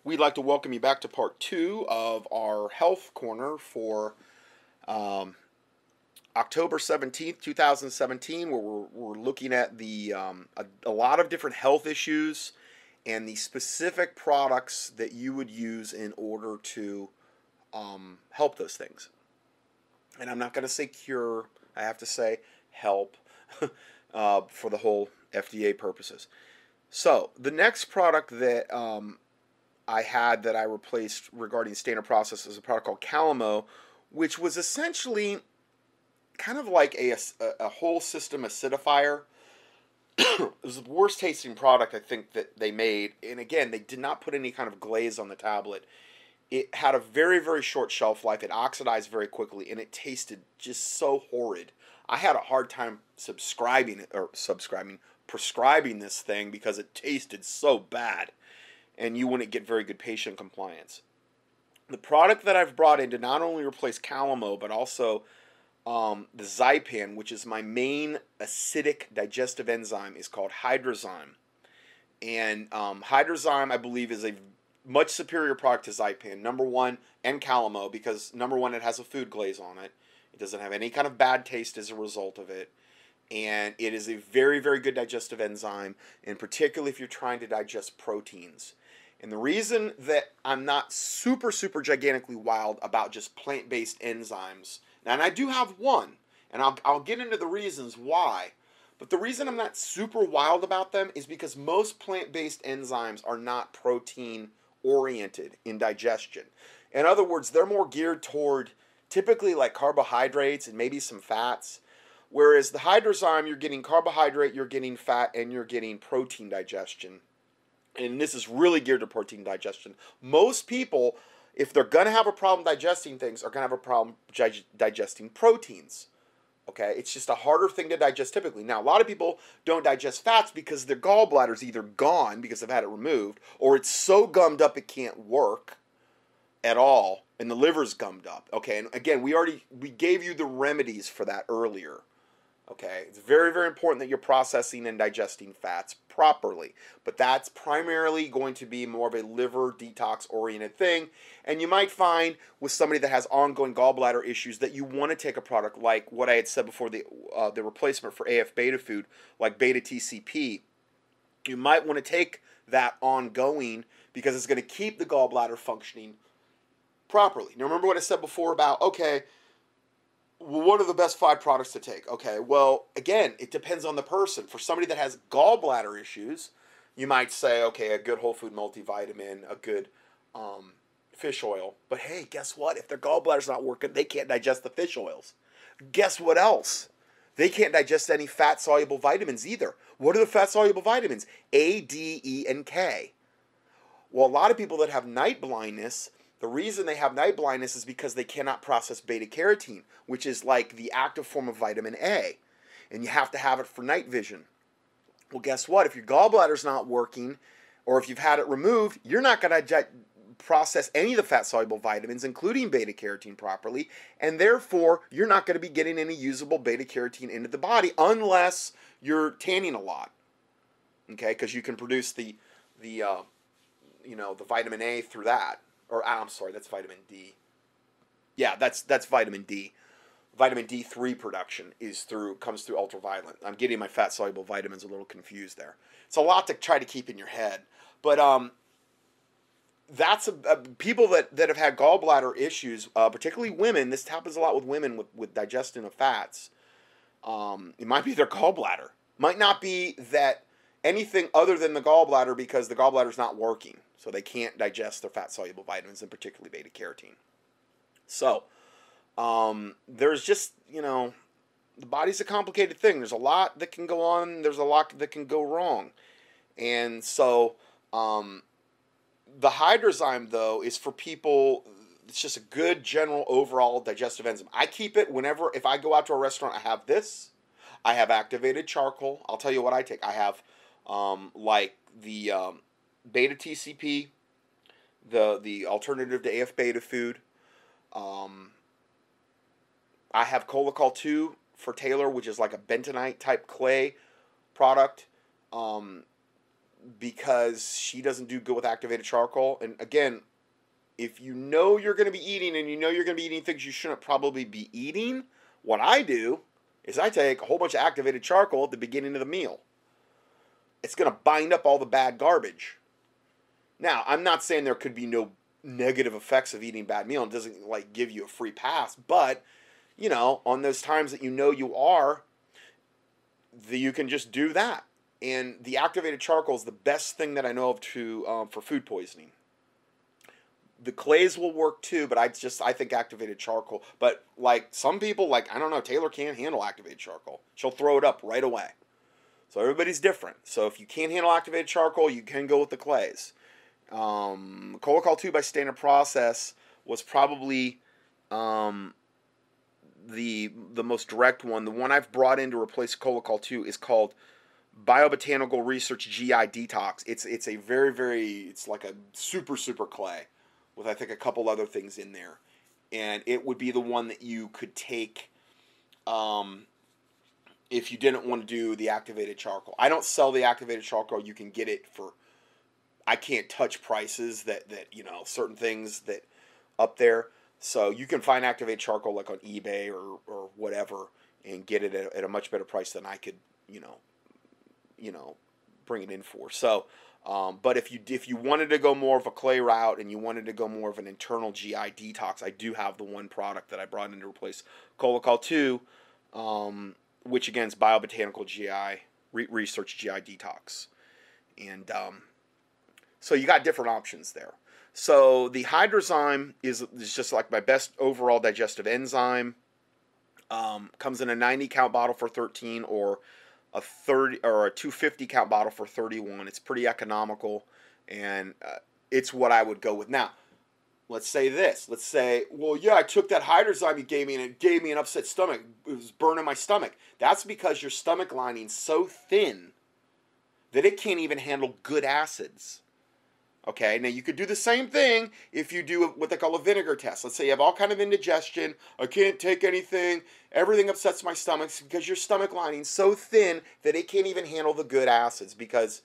We'd like to welcome you back to part 2 of our health corner for um, October 17th, 2017, where we're looking at a lot of different health issues and the specific products that you would use in order to help those things. And I'm not going to say cure, I have to say help for the whole FDA purposes. So, the next product that I had that I replaced regarding standard process is a product called Kalmo, which was essentially kind of like a whole system acidifier. It was the worst tasting product I think that they made. And again, they did not put any kind of glaze on the tablet. It had a very, very short shelf life. It oxidized very quickly, and it tasted just so horrid. I had a hard time prescribing this thing because it tasted so bad, and you wouldn't get very good patient compliance. The product that I've brought in to not only replace Kalmo, but also the Zypan, which is my main acidic digestive enzyme, is called Hydrozyme. And Hydrozyme, I believe, is a much superior product to Zypan, number one, and Kalmo, because number one, it has a food glaze on it. It doesn't have any kind of bad taste as a result of it. And it is a very, very good digestive enzyme, and particularly if you're trying to digest proteins. And the reason that I'm not super, super gigantically wild about just plant-based enzymes, and I do have one, and I'll get into the reasons why, but the reason I'm not super wild about them is because most plant-based enzymes are not protein-oriented in digestion. In other words, they're more geared toward typically like carbohydrates and maybe some fats, whereas the Hydrozyme, you're getting carbohydrate, you're getting fat, and you're getting protein digestion. And this is really geared to protein digestion. Most people, if they're going to have a problem digesting things, are going to have a problem digesting proteins. Okay? It's just a harder thing to digest typically. Now, a lot of people don't digest fats because their gallbladder's either gone because they've had it removed, or it's so gummed up it can't work at all, and the liver's gummed up. Okay? And again, we gave you the remedies for that earlier. Okay, it's very, very important that you're processing and digesting fats properly. But that's primarily going to be more of a liver detox-oriented thing. And you might find with somebody that has ongoing gallbladder issues that you want to take a product like what I had said before, the replacement for AF beta food, like beta TCP. You might want to take that ongoing because it's going to keep the gallbladder functioning properly. Now, remember what I said before about, okay, what are the best 5 products to take? Okay, well, again, it depends on the person. For somebody that has gallbladder issues, you might say, okay, a good whole food multivitamin, a good fish oil. But hey, guess what? If their gallbladder's not working, they can't digest the fish oils. Guess what else? They can't digest any fat-soluble vitamins either. What are the fat-soluble vitamins? A, D, E, and K. Well, a lot of people that have night blindness, the reason they have night blindness is because they cannot process beta-carotene, which is like the active form of vitamin A. And you have to have it for night vision. Well, guess what? If your gallbladder's not working, or if you've had it removed, you're not going to process any of the fat-soluble vitamins, including beta-carotene, properly. And therefore, you're not going to be getting any usable beta-carotene into the body unless you're tanning a lot. Okay? Because you can produce the vitamin A through that. Or I'm sorry, that's vitamin D. Yeah, that's vitamin D. Vitamin D3 production comes through ultraviolet. I'm getting my fat soluble vitamins a little confused there. It's a lot to try to keep in your head, but that's people that have had gallbladder issues, particularly women. This happens a lot with women with digestion of fats. It might be their gallbladder. Might not be that anything other than the gallbladder because the gallbladder's not working. So they can't digest their fat-soluble vitamins, and particularly beta-carotene. So there's just, the body's a complicated thing. There's a lot that can go on. There's a lot that can go wrong. And so the Hydrozyme, though, is for people, it's just a good general overall digestive enzyme. I keep it if I go out to a restaurant, I have this. I have activated charcoal. I'll tell you what I take. I have the beta TCP, the alternative to AF beta food. I have Cholecol 2 for Taylor, which is like a bentonite type clay product. because she doesn't do good with activated charcoal. And again, if you know you're going to be eating and you know you're going to be eating things you shouldn't probably be eating, what I do is I take a whole bunch of activated charcoal at the beginning of the meal. It's going to bind up all the bad garbage. Now, I'm not saying there could be no negative effects of eating bad meal. It doesn't like give you a free pass, but you know, on those times that you know you are, you can just do that. And the activated charcoal is the best thing that I know of for food poisoning. The clays will work too, but I think activated charcoal. But like some people, like I don't know, Taylor can't handle activated charcoal. She'll throw it up right away. So everybody's different. So if you can't handle activated charcoal, you can go with the clays. Colocol 2 by Standard Process was probably the most direct one. The one I've brought in to replace Colocol 2 is called Biobotanical Research GI Detox. It's a it's like a super clay with I think a couple other things in there, and it would be the one that you could take if you didn't want to do the activated charcoal. I don't sell the activated charcoal. You can get it for, I can't touch prices that you know, certain things that up there. So you can find activated charcoal like on eBay or whatever and get it at a much better price than I could, you know, bring it in for. So, but if you wanted to go more of a clay route and you wanted to go more of an internal GI detox, I do have the one product that I brought in to replace Colocol 2, which again is Biobotanical GI Research GI Detox. And so you got different options there. So the Hydrozyme is just like my best overall digestive enzyme. Comes in a 90 count bottle for 13 or a 30 or a 250 count bottle for 31. It's pretty economical, and it's what I would go with. Now, let's say this. Let's say, well, yeah, I took that Hydrozyme you gave me, and it gave me an upset stomach. It was burning my stomach. That's because your stomach lining's so thin that it can't even handle good acids. Okay, now you could do the same thing if you do what they call a vinegar test. Let's say you have all kind of indigestion, I can't take anything, everything upsets my stomach because your stomach lining's so thin that it can't even handle the good acids because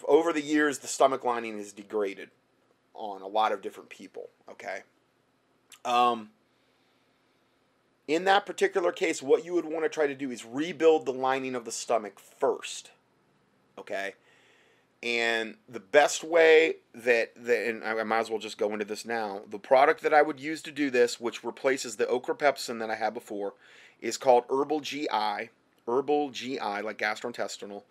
over the years the stomach lining is degraded on a lot of different people, okay? In that particular case, what you would want to try to do is rebuild the lining of the stomach first, okay? And the best way and I might as well just go into this now, the product that I would use to do this, which replaces the ochrapepsin that I had before, is called Herbal Gi, like gastrointestinal,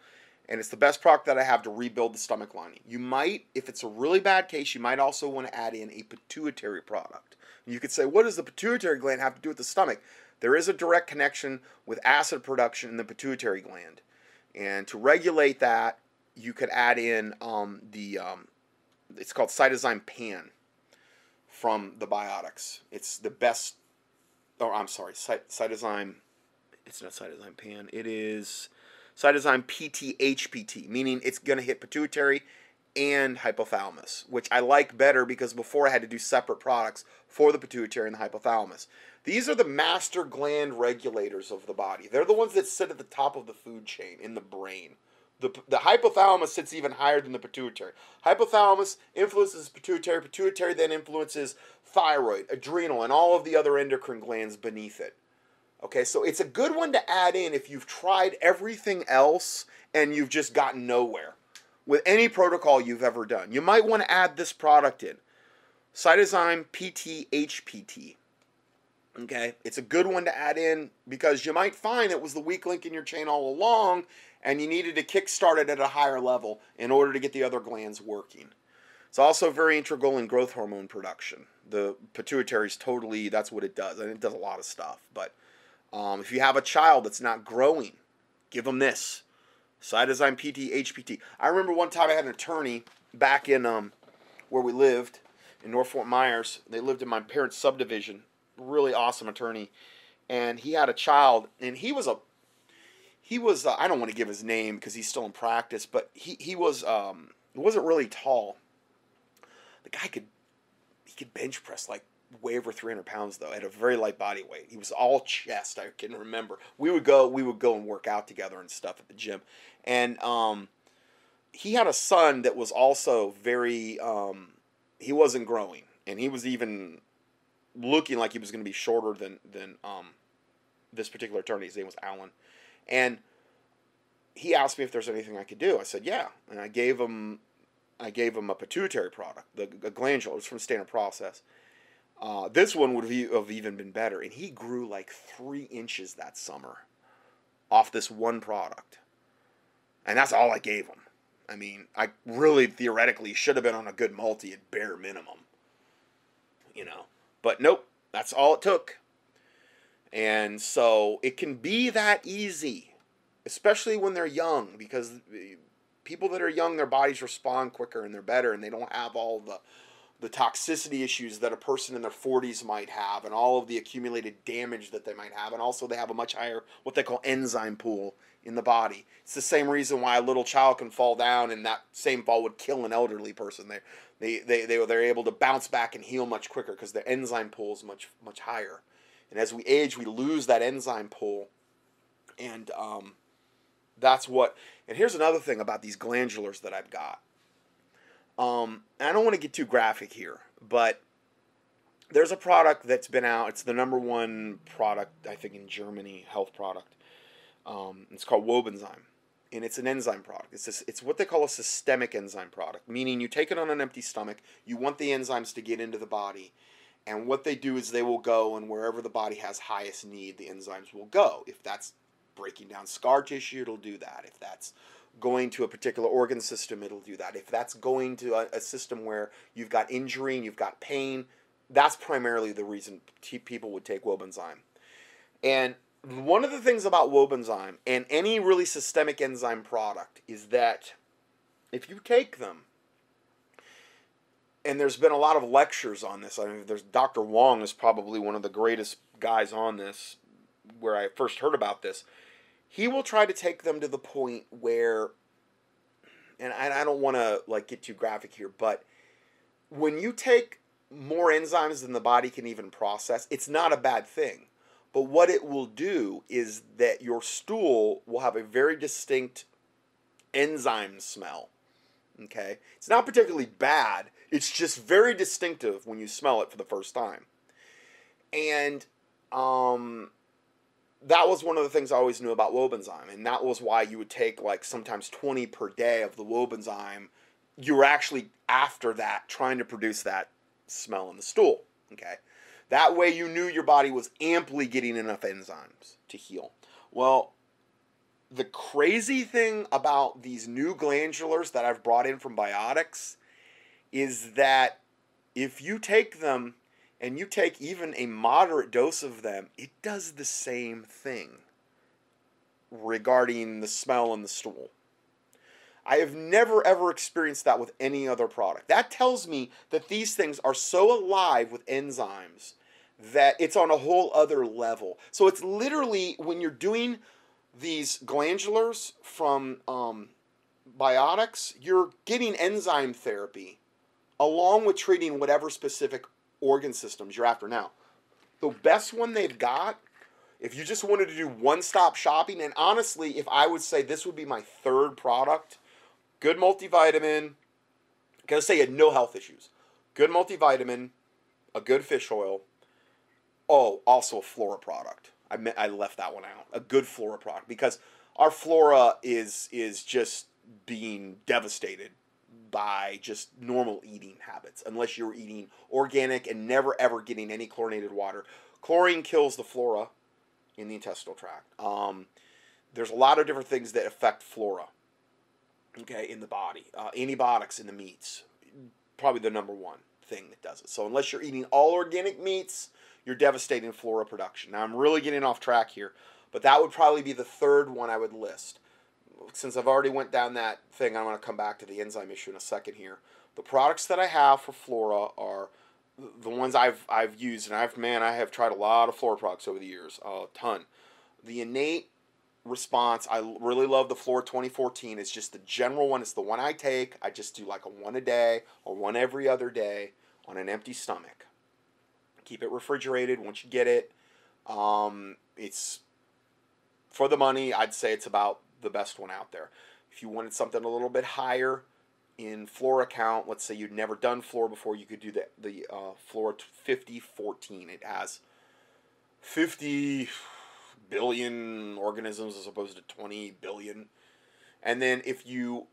and it's the best product that I have to rebuild the stomach lining. You might, if it's a really bad case, you might also want to add in a pituitary product. You could say, what does the pituitary gland have to do with the stomach? There is a direct connection with acid production in the pituitary gland, and to regulate that, you could add in it's called Cytozyme Pan from the Biotics. It's the best, Cytozyme, it's not Cytozyme Pan, it is Cytozyme PT-HPT, meaning it's going to hit pituitary and hypothalamus, which I like better because before I had to do separate products for the pituitary and the hypothalamus. These are the master gland regulators of the body. They're the ones that sit at the top of the food chain in the brain. The hypothalamus sits even higher than the pituitary. Hypothalamus influences pituitary. Pituitary then influences thyroid, adrenal, and all of the other endocrine glands beneath it. Okay, so it's a good one to add in if you've tried everything else and you've just gotten nowhere with any protocol you've ever done. You might want to add this product in. Cytozyme PT-HPT. Okay, it's a good one to add in because you might find it was the weak link in your chain all along and you needed to kickstart it at a higher level in order to get the other glands working. It's also very integral in growth hormone production. The pituitary is totally, that's what it does, and it does a lot of stuff. But if you have a child that's not growing, give them this. Cytozyme PT-HPT. I remember one time I had an attorney back in where we lived in North Fort Myers. They lived in my parents' subdivision. Really awesome attorney. And he had a child, and he was I don't want to give his name because he's still in practice, but he wasn't really tall. The guy could bench press like weigh over 300 pounds though, at a very light body weight. He was all chest. I can remember. We would go and work out together and stuff at the gym, and he had a son that was also very. He wasn't growing, and he was even looking like he was going to be shorter than this particular attorney. His name was Alan, and he asked me if there's anything I could do. I said yeah, and I gave him a pituitary product, a glandular. It was from Standard Process. This one would have even been better, and he grew like 3 inches that summer off this one product, and that's all I gave him. I mean, I really theoretically should have been on a good multi at bare minimum, you know, but nope, that's all it took. And so it can be that easy, especially when they're young, because people that are young, their bodies respond quicker and they're better, and they don't have all the toxicity issues that a person in their 40s might have, and all of the accumulated damage that they might have. And also they have a much higher, what they call enzyme pool in the body. It's the same reason why a little child can fall down and that same fall would kill an elderly person. They're able to bounce back and heal much quicker because their enzyme pool is much higher. And as we age, we lose that enzyme pool. And that's what, and here's another thing about these glandulars that I've got. I don't want to get too graphic here, but there's a product that's been out. It's the #1 product, I think, in Germany, health product. It's called Wobenzyme, and it's an enzyme product. It's what they call a systemic enzyme product, meaning you take it on an empty stomach. You want the enzymes to get into the body, and what they do is they will go, and wherever the body has highest need, the enzymes will go. If that's breaking down scar tissue, it'll do that. If that's going to a particular organ system, it'll do that. If that's going to a system where you've got injury and you've got pain, that's primarily the reason people would take Wobenzyme. And one of the things about Wobenzyme and any really systemic enzyme product is that if you take them, and there's been a lot of lectures on this. I mean, there's Dr. Wong is probably one of the greatest guys on this, where I first heard about this. He will try to take them to the point where, and I don't want to like get too graphic here, but when you take more enzymes than the body can even process, it's not a bad thing. But what it will do is that your stool will have a very distinct enzyme smell. Okay? It's not particularly bad. It's just very distinctive when you smell it for the first time. And that was one of the things I always knew about Wobenzyme. And that was why you would take like sometimes 20 per day of the Wobenzyme. You were actually after that trying to produce that smell in the stool. Okay? That way you knew your body was amply getting enough enzymes to heal. Well, the crazy thing about these new glandulars that I've brought in from Biotics is that if you take them and you take even a moderate dose of them, it does the same thing regarding the smell in the stool. I have never ever experienced that with any other product. That tells me that these things are so alive with enzymes that it's on a whole other level. So it's literally, when you're doing these glandulars from Biotics, you're getting enzyme therapy along with treating whatever specific organ systems you're after. Now, the best one they've got, if you just wanted to do one-stop shopping, and honestly, if I would say this would be my 3rd product, good multivitamin, gotta say you had no health issues, good multivitamin, a good fish oil, also a flora product. I left that one out. A good flora product, because our flora is just being devastated by just normal eating habits, unless you're eating organic and never ever getting any chlorinated water. Chlorine kills the flora in the intestinal tract. There's a lot of different things that affect flora, okay, in the body. Antibiotics in the meats, probably the #1 thing that does it. So unless you're eating all organic meats, you're devastating flora production. Now I'm really getting off track here, but that would probably be the 3rd one I would list. Since I've already went down that thing, I'm going to come back to the enzyme issue in a second here. The products that I have for flora are the ones I've used, and I have tried a lot of flora products over the years, a ton. The Innate response, I really love the Flora 2014. It's just the general one. It's the one I take. I just do like a 1 a day or 1 every other day on an empty stomach. Keep it refrigerated once you get it. It's for the money. I'd say it's about the best one out there. If you wanted something a little bit higher in flora count, let's say you'd never done flora before, you could do the flora 5014. It has 50 billion organisms as opposed to 20 billion. And then if you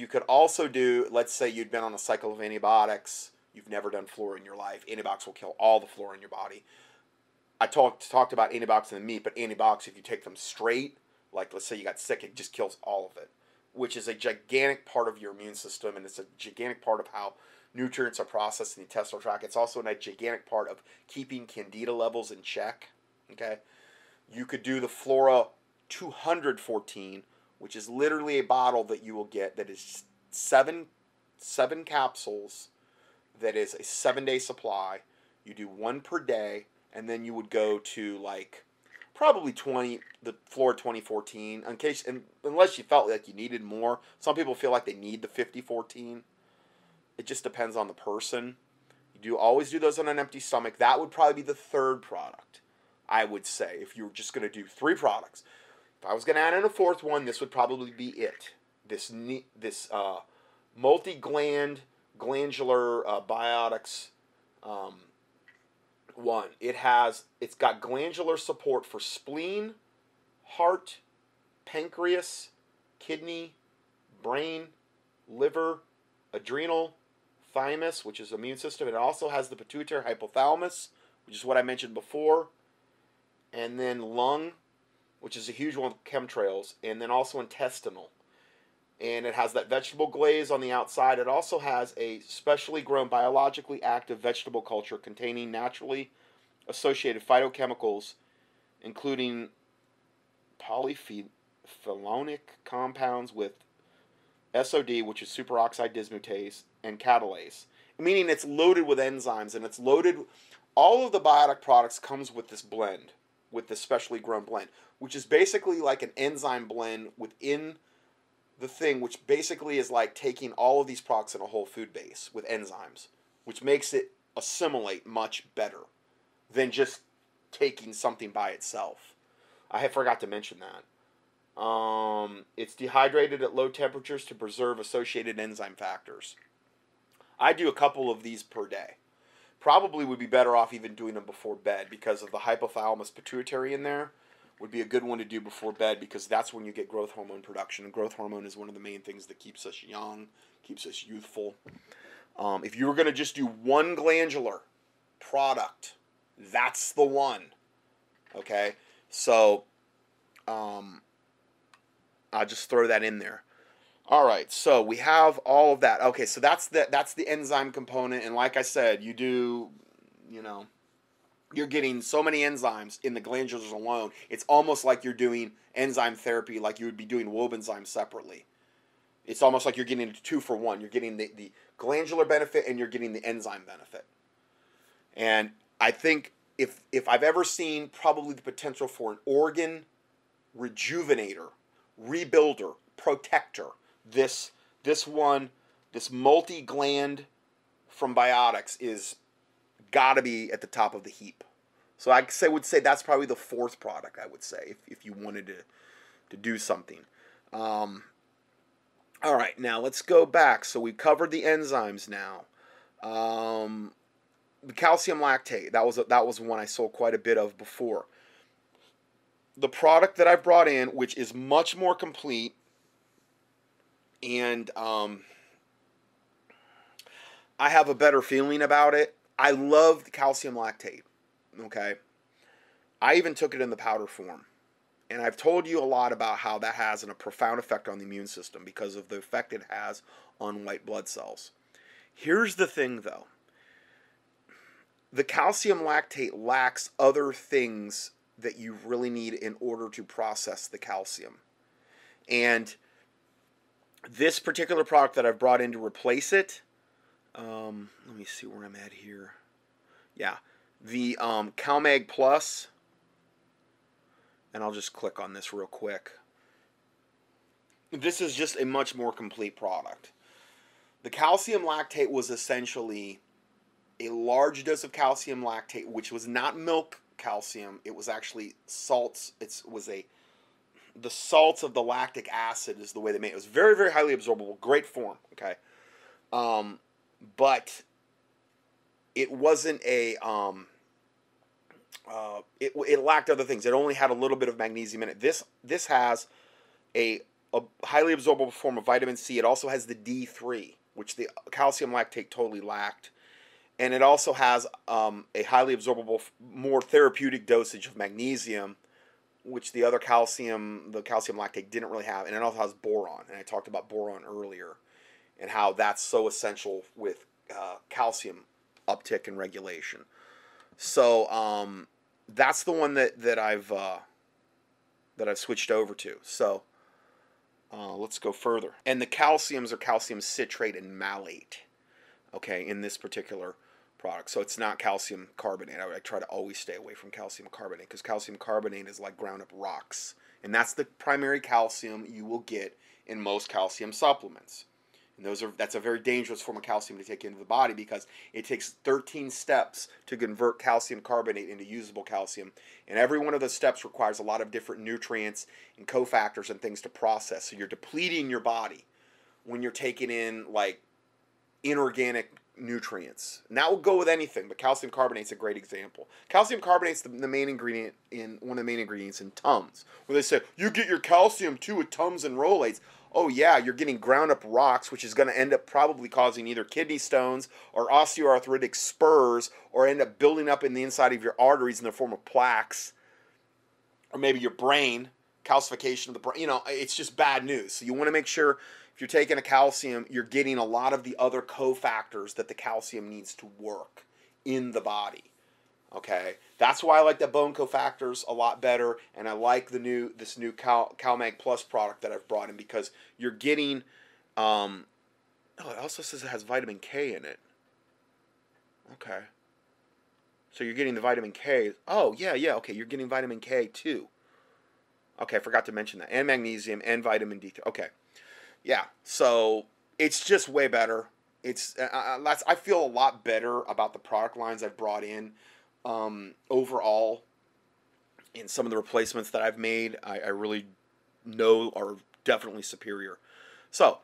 could also do, let's say you'd been on a cycle of antibiotics, you've never done flora in your life. Antibiotics will kill all the flora in your body. I talked about antibiotics in the meat, but antibiotics, if you take them straight, like let's say you got sick, it just kills all of it, which is a gigantic part of your immune system, and it's a gigantic part of how nutrients are processed in the intestinal tract. It's also a gigantic part of keeping candida levels in check. Okay, you could do the Flora 214, which is literally a bottle that you will get that is seven capsules. That is a 7-day supply. You do one per day, and then you would go to like probably the Flora 2014 unless you felt like you needed more. Some people feel like they need the 5014. It just depends on the person. You always do those on an empty stomach. That would probably be the third product, I would say, if you were just going to do 3 products. If I was going to add in a fourth one, this would probably be it. This multi-glandular Biotics one. It's got glandular support for spleen, heart, pancreas, kidney, brain, liver, adrenal, thymus, which is immune system. It also has the pituitary hypothalamus, which is what I mentioned before, and then lung, which is a huge one with chemtrails, and then also intestinal. And it has that vegetable glaze on the outside. It also has a specially grown biologically active vegetable culture containing naturally associated phytochemicals, including polyphenolic compounds with SOD, which is superoxide dismutase, and catalase. Meaning it's loaded with enzymes, and it's loaded. All of the biotic products comes with this blend, with this specially grown blend, which is basically like an enzyme blend within the thing, which basically is like taking all of these products in a whole food base with enzymes, which makes it assimilate much better than just taking something by itself. I forgot to mention that. It's dehydrated at low temperatures to preserve associated enzyme factors. I do a couple of these per day. Probably would be better off even doing them before bed because of the hypothalamus pituitary in there. Would be a good one to do before bed because that's when you get growth hormone production. And growth hormone is one of the main things that keeps us young, keeps us youthful. If you were going to just do one glandular product, that's the one. Okay? So, I'll just throw that in there. All right, so we have all of that. Okay, so that's the enzyme component. And like I said, you're getting so many enzymes in the glandulars alone. It's almost like you're doing enzyme therapy like you would be doing Wobenzyme separately. It's almost like you're getting 2 for 1. You're getting the glandular benefit and you're getting the enzyme benefit. And I think if I've ever seen probably the potential for an organ rejuvenator, rebuilder, protector, this multi-gland from Biotics is got to be at the top of the heap. So I would say that's probably the fourth product, I would say, if you wanted to do something. All right, now let's go back. So we covered the enzymes now. The calcium lactate, that was one I sold quite a bit of before. The product that I've brought in, which is much more complete, and I have a better feeling about it. I love the calcium lactate, okay? I even took it in the powder form. And I've told you a lot about how that has a profound effect on the immune system because of the effect it has on white blood cells. Here's the thing, though. The calcium lactate lacks other things that you really need in order to process the calcium. And this particular product that I've brought in to replace it, let me see where I'm at here. Yeah, the CalMag Plus, and I'll just click on this real quick. This is just a much more complete product. The calcium lactate was essentially a large dose of calcium lactate, which was not milk calcium. It was actually salts. The salts of the lactic acid is the way they made it. It was very, very highly absorbable, great form. Okay, but it wasn't it lacked other things. It only had a little bit of magnesium in it. This has a highly absorbable form of vitamin C. It also has the D3, which the calcium lactate totally lacked. And it also has a highly absorbable, more therapeutic dosage of magnesium, which the calcium lactate didn't really have. And it also has boron. And I talked about boron earlier and how that's so essential with calcium uptick and regulation. So that's the one that I've switched over to. So let's go further. And the calciums are calcium citrate and malate. Okay, in this particular product. So it's not calcium carbonate. I try to always stay away from calcium carbonate because calcium carbonate is like ground up rocks. And that's the primary calcium you will get in most calcium supplements. And that's a very dangerous form of calcium to take into the body because it takes 13 steps to convert calcium carbonate into usable calcium. And every one of those steps requires a lot of different nutrients and cofactors and things to process. So you're depleting your body when you're taking in like inorganic nutrients. And that will go with anything, but calcium carbonate's a great example. Calcium carbonate's the main ingredient in one of the main ingredients in Tums, where they say you get your calcium too with Tums and Rolates. Oh yeah, you're getting ground up rocks, which is going to end up probably causing either kidney stones or osteoarthritic spurs, or end up building up in the inside of your arteries in the form of plaques, or maybe your brain, calcification of the brain. You know, it's just bad news. So you want to make sure if you're taking a calcium, you're getting a lot of the other cofactors that the calcium needs to work in the body. Okay, that's why I like the bone cofactors a lot better, and I like this new CalMag Plus product that I've brought in because you're getting. Oh, it also says it has vitamin K in it. Okay, so you're getting the vitamin K. Oh yeah, okay, you're getting vitamin K too. Okay, I forgot to mention that, and magnesium and vitamin D3. Okay, yeah, so it's just way better. I feel a lot better about the product lines I've brought in. Overall, in some of the replacements that I've made, I really know are definitely superior. So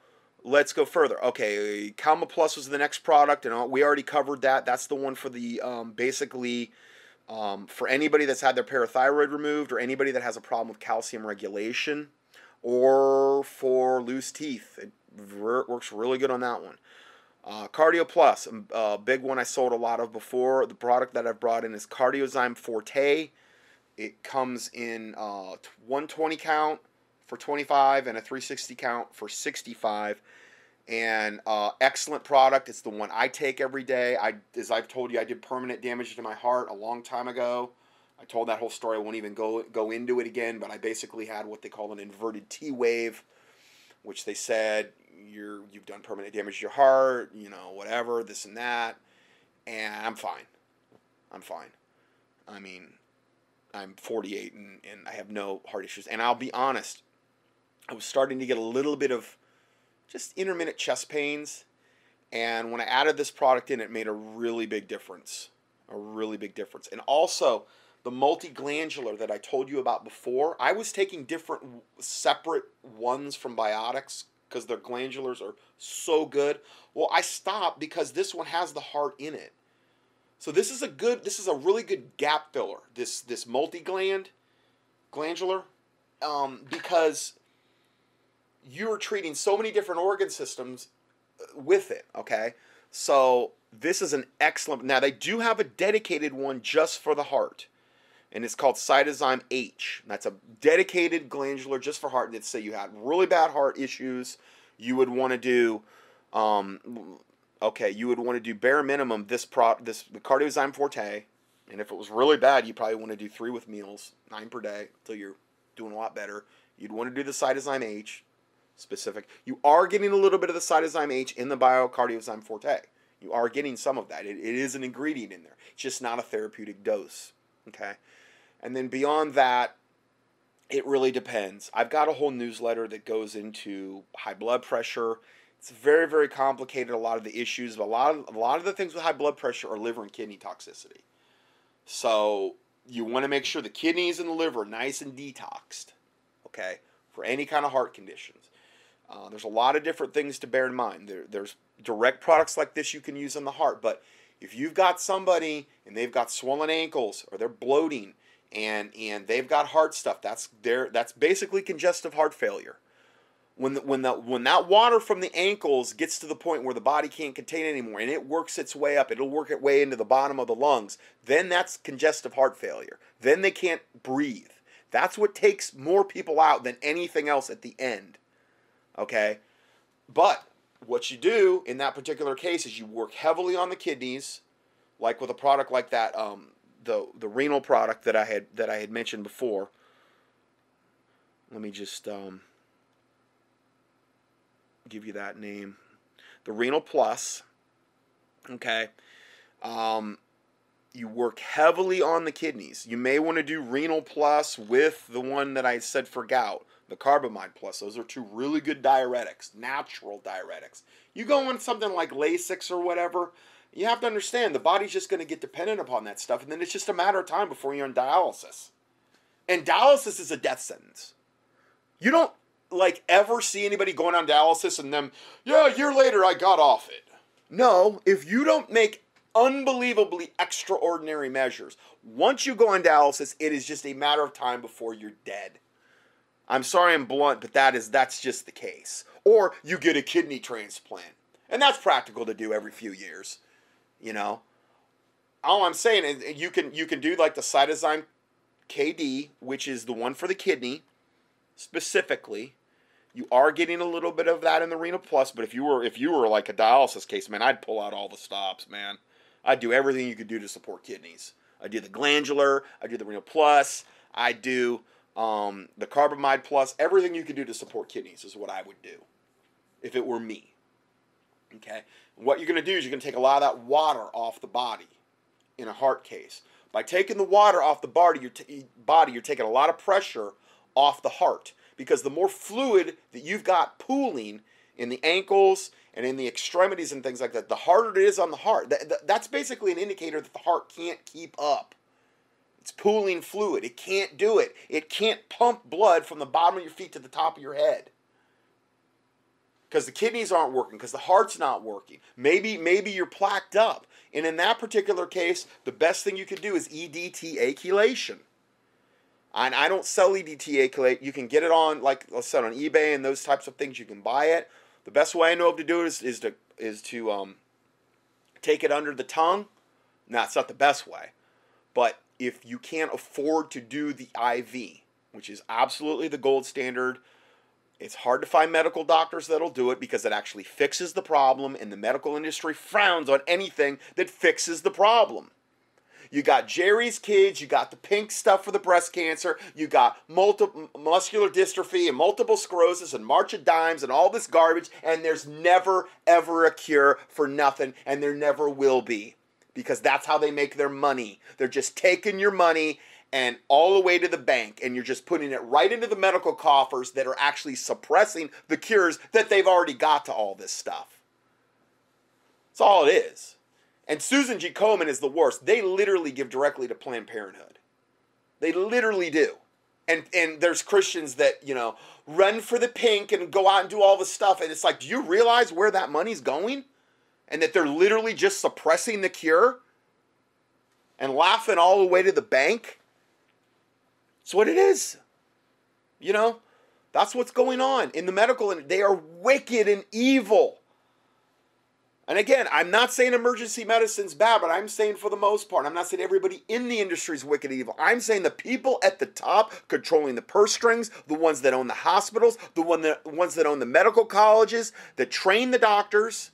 let's go further. Okay, Kalmo Plus was the next product, and we already covered that. That's the one for the basically for anybody that's had their parathyroid removed, or anybody that has a problem with calcium regulation, or for loose teeth. It works really good on that one. Cardio Plus, a big one I sold a lot of before. The product that I've brought in is Cardiozyme Forte. It comes in 120 count for 25 and a 360 count for 65. And excellent product. It's the one I take every day. As I've told you, I did permanent damage to my heart a long time ago. I told that whole story. I won't even go into it again, but I basically had what they call an inverted T wave, which they said you've done permanent damage to your heart, you know, whatever, this and that, and I'm fine. I mean, I'm 48 and I have no heart issues. And I'll be honest, I was starting to get a little bit of just intermittent chest pains, and when I added this product in, it made a really big difference. And also, the multi-glandular that I told you about before, I was taking different separate ones from Biotics because their glandulars are so good. Well, I stopped because this one has the heart in it. So this is a really good gap filler, this multi-glandular, because you're treating so many different organ systems with it, okay? So this is an excellent, now they do have a dedicated one just for the heart, and it's called Cytozyme H. That's a dedicated glandular just for heart. Let's say you had really bad heart issues, you would want to do, you would want to do bare minimum the Cardiozyme Forte, and if it was really bad, you probably want to do 3 with meals, 9 per day, until you're doing a lot better. You'd want to do the Cytozyme H specific. You are getting a little bit of the Cytozyme H in the Cardiozyme Forte. You are getting some of that. It is an ingredient in there. It's just not a therapeutic dose. Okay? And then beyond that, it really depends. I've got a whole newsletter that goes into high blood pressure. It's very, very complicated, a lot of the issues. But a lot of the things with high blood pressure are liver and kidney toxicity. So you want to make sure the kidneys and the liver are nice and detoxed, okay, for any kind of heart conditions. There's a lot of different things to bear in mind. There's direct products like this you can use on the heart, but if you've got somebody and they've got swollen ankles or they're bloating and they've got heart stuff, that's basically congestive heart failure. When that water from the ankles gets to the point where the body can't contain it anymore and it works its way up, it'll work its way into the bottom of the lungs, then that's congestive heart failure. Then they can't breathe. That's what takes more people out than anything else at the end. Okay? But what you do in that particular case is you work heavily on the kidneys, like with a product like that, the renal product that I had mentioned before. Let me just give you that name. The Renal Plus. Okay. You work heavily on the kidneys. You may want to do Renal Plus with the one that I said for gout, the Carbamide Plus. Those are two really good diuretics, natural diuretics. You go on something like Lasix or whatever, you have to understand the body's just going to get dependent upon that stuff, and then it's just a matter of time before you're on dialysis. And dialysis is a death sentence. You don't ever see anybody going on dialysis and them, yeah, a year later I got off it. No, if you don't make unbelievably extraordinary measures, once you go on dialysis, it is just a matter of time before you're dead. I'm sorry I'm blunt, but that's just the case. Or you get a kidney transplant. And that's practical to do every few years. You know? All I'm saying is you can do like the Cytozyme KD, which is the one for the kidney, specifically. You are getting a little bit of that in the Renal Plus, but if you were like a dialysis case, man, I'd pull out all the stops, man. I'd do everything you could do to support kidneys. I do the Glandular, I do the Renal Plus, I do the Carbamide Plus, everything you could do to support kidneys is what I would do if it were me. Okay? And what you're going to do is you're going to take a lot of that water off the body in a heart case. By taking the water off the body, you're taking a lot of pressure off the heart, because the more fluid that you've got pooling in the ankles and in the extremities and things like that, the harder it is on the heart. That's basically an indicator that the heart can't keep up. It's pooling fluid. It can't do it. It can't pump blood from the bottom of your feet to the top of your head, because the kidneys aren't working, because the heart's not working. Maybe you're plaqued up. And in that particular case, the best thing you could do is EDTA chelation. And I don't sell EDTA chelate. You can get it on, like I said, on eBay and those types of things. You can buy it. The best way I know of to do it is to take it under the tongue. No, it's not the best way. But if you can't afford to do the IV, which is absolutely the gold standard, it's hard to find medical doctors that'll do it because it actually fixes the problem, and the medical industry frowns on anything that fixes the problem. You got Jerry's Kids, you got the pink stuff for the breast cancer, you got muscular dystrophy and multiple sclerosis and March of Dimes and all this garbage, and there's never, ever a cure for nothing, and there never will be, because that's how they make their money. They're just taking your money and all the way to the bank, and you're just putting it right into the medical coffers that are actually suppressing the cures that they've already got to all this stuff. That's all it is. And Susan G. Komen is the worst. They literally give directly to Planned Parenthood. They literally do. And there's Christians that, run for the pink and go out and do all this stuff. And it's like, do you realize where that money's going? And that they're literally just suppressing the cure? And laughing all the way to the bank? That's what it is. That's what's going on in the medical industry. They are wicked and evil. And again, I'm not saying emergency medicine's bad, but I'm saying for the most part, I'm not saying everybody in the industry is wicked and evil. I'm saying the people at the top controlling the purse strings, the ones that own the hospitals, the ones that own the medical colleges, that train the doctors,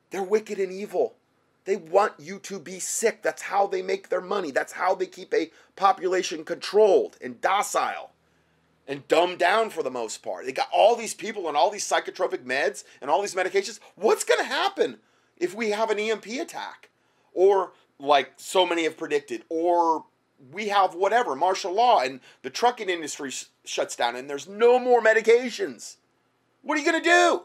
they're wicked and evil. They want you to be sick. That's how they make their money. That's how they keep a population controlled and docile and dumbed down for the most part. They got all these people on all these psychotropic meds and all these medications. What's going to happen if we have an EMP attack? Or, like so many have predicted, or we have whatever, martial law, and the trucking industry shuts down and there's no more medications. What are you going to do?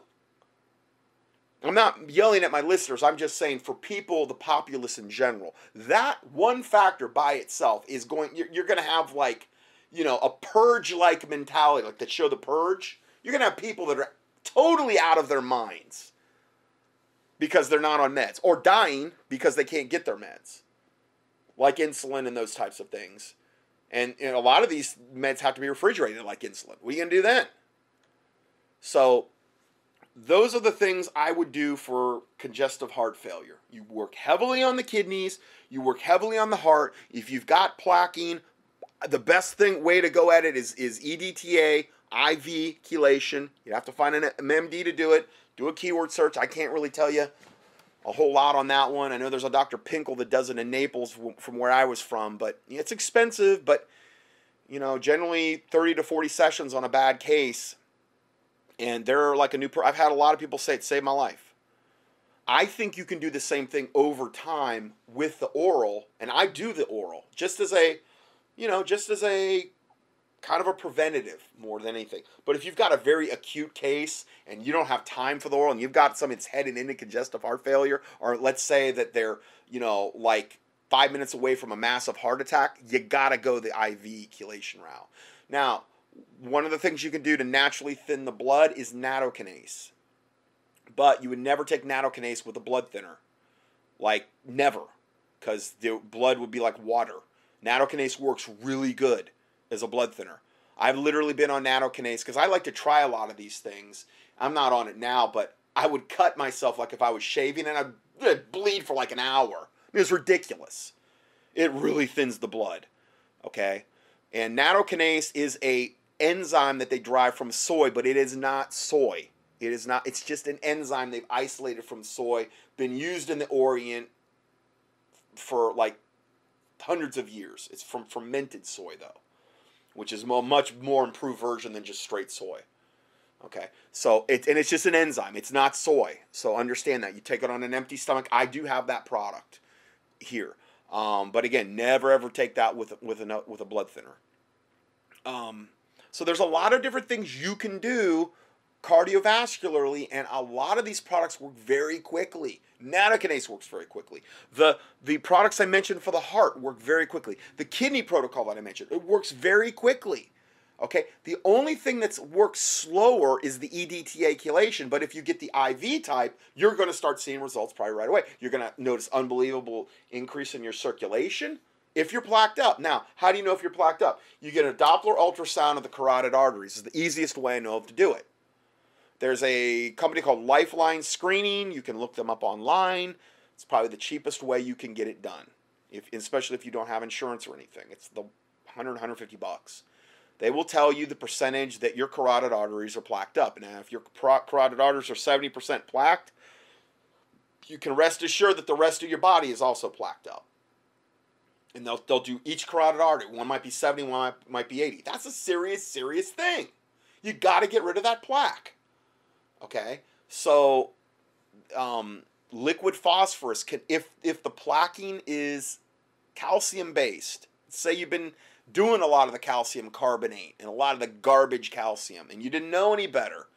I'm not yelling at my listeners. I'm just saying for people, the populace in general, that one factor by itself is going, you're going to have like, you know, a purge-like mentality, like that show The Purge. You're going to have people that are totally out of their minds because they're not on meds, or dying because they can't get their meds, like insulin and those types of things. And a lot of these meds have to be refrigerated like insulin. What are you going to do then? So those are the things I would do for congestive heart failure. You work heavily on the kidneys. You work heavily on the heart. If you've got plaquing, the best way to go at it is EDTA, IV chelation. You have to find an MD to do it. Do a keyword search. I can't really tell you a whole lot on that one. I know there's a Dr. Pinkel that does it in Naples from where I was from, but it's expensive. But, you know, generally 30 to 40 sessions on a bad case. And they're like I've had a lot of people say it saved my life. I think you can do the same thing over time with the oral, and I do the oral just as a kind of a preventative more than anything. But if you've got a very acute case and you don't have time for the oral, and you've got somebody that's heading into congestive heart failure, or let's say that they're, you know, like 5 minutes away from a massive heart attack, you gotta go the IV chelation route. Now, one of the things you can do to naturally thin the blood is nattokinase. But you would never take nattokinase with a blood thinner. Like, never. Because the blood would be like water. Nattokinase works really good as a blood thinner. I've literally been on nattokinase because I like to try a lot of these things. I'm not on it now, but I would cut myself like if I was shaving, and I'd bleed for like an hour. It was ridiculous. It really thins the blood. Okay? And nattokinase is a enzyme that they derive from soy, but it is not soy. It is not. It's just an enzyme they've isolated from soy, been used in the Orient for like hundreds of years. It's from fermented soy though, which is a much more improved version than just straight soy. Okay, so it's just an enzyme. It's not soy. So understand that. You take it on an empty stomach. I do have that product here, but again, never ever take that with a blood thinner. So there's a lot of different things you can do cardiovascularly, and a lot of these products work very quickly. Nattokinase works very quickly. The products I mentioned for the heart work very quickly. The kidney protocol that I mentioned, it works very quickly. Okay, the only thing that works slower is the EDTA chelation, but if you get the IV type, you're going to start seeing results probably right away. You're going to notice unbelievable increase in your circulation if you're plaqued up. Now, how do you know if you're plaqued up? You get a Doppler ultrasound of the carotid arteries. It's the easiest way I know of to do it. There's a company called Lifeline Screening. You can look them up online. It's probably the cheapest way you can get it done, especially if you don't have insurance or anything. It's the $150. They will tell you the percentage that your carotid arteries are plaqued up. Now, if your carotid arteries are 70% plaqued, you can rest assured that the rest of your body is also plaqued up. And they'll do each carotid artery. One might be 70, one might be 80. That's a serious, serious thing. You got to get rid of that plaque. Okay? So, liquid phosphorus can, if the plaquing is calcium-based, say you've been doing a lot of the calcium carbonate and a lot of the garbage calcium, and you didn't know any better,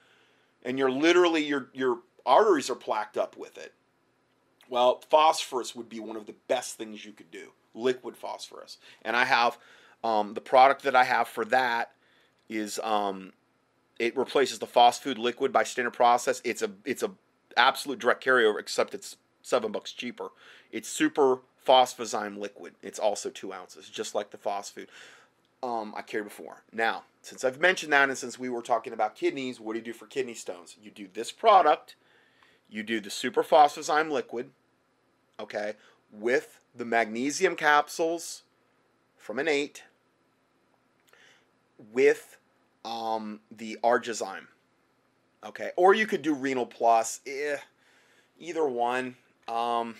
and you're literally, your arteries are plaqued up with it, well, phosphorus would be one of the best things you could do. Liquid phosphorus. And I have, the product that I have for that is, it replaces the Phosfood liquid by Standard Process. It's a absolute direct carryover, except it's $7 cheaper. It's super phosphozyme liquid. It's also 2 ounces, just like the Phosfood I carried before. Now, since I've mentioned that, and since we were talking about kidneys, what do you do for kidney stones? You do this product. You do the super phosphozyme liquid, okay, with the magnesium capsules from Innate, with the Arteries, okay, or you could do Renal Plus, either one. Both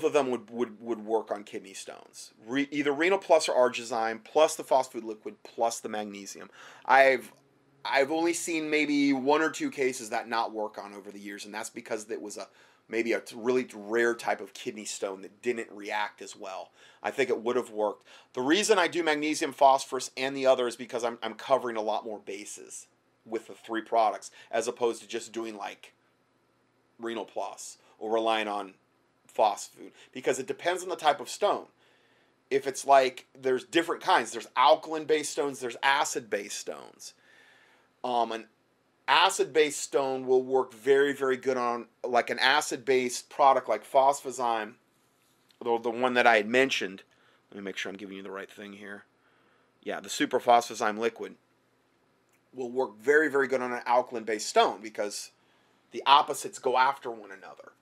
of them would work on kidney stones. Either Renal Plus or Arteries, plus the Phosphate liquid, plus the magnesium. I've only seen maybe 1 or 2 cases that not work on over the years, and that's because it was maybe a really rare type of kidney stone that didn't react as well. I think it would have worked. The reason I do magnesium, phosphorus, and the other is because I'm covering a lot more bases with the 3 products, as opposed to just doing like Renal Plus or relying on Phosphfood, because it depends on the type of stone. If it's like, there's different kinds. There's alkaline-based stones. There's acid-based stones. An acid-based stone will work very, very good on like an acid-based product like Phosphozyme, the one that I had mentioned. Let me make sure I'm giving you the right thing here. Yeah, the Super Phosphozyme liquid will work very, very good on an alkaline-based stone because the opposites go after one another.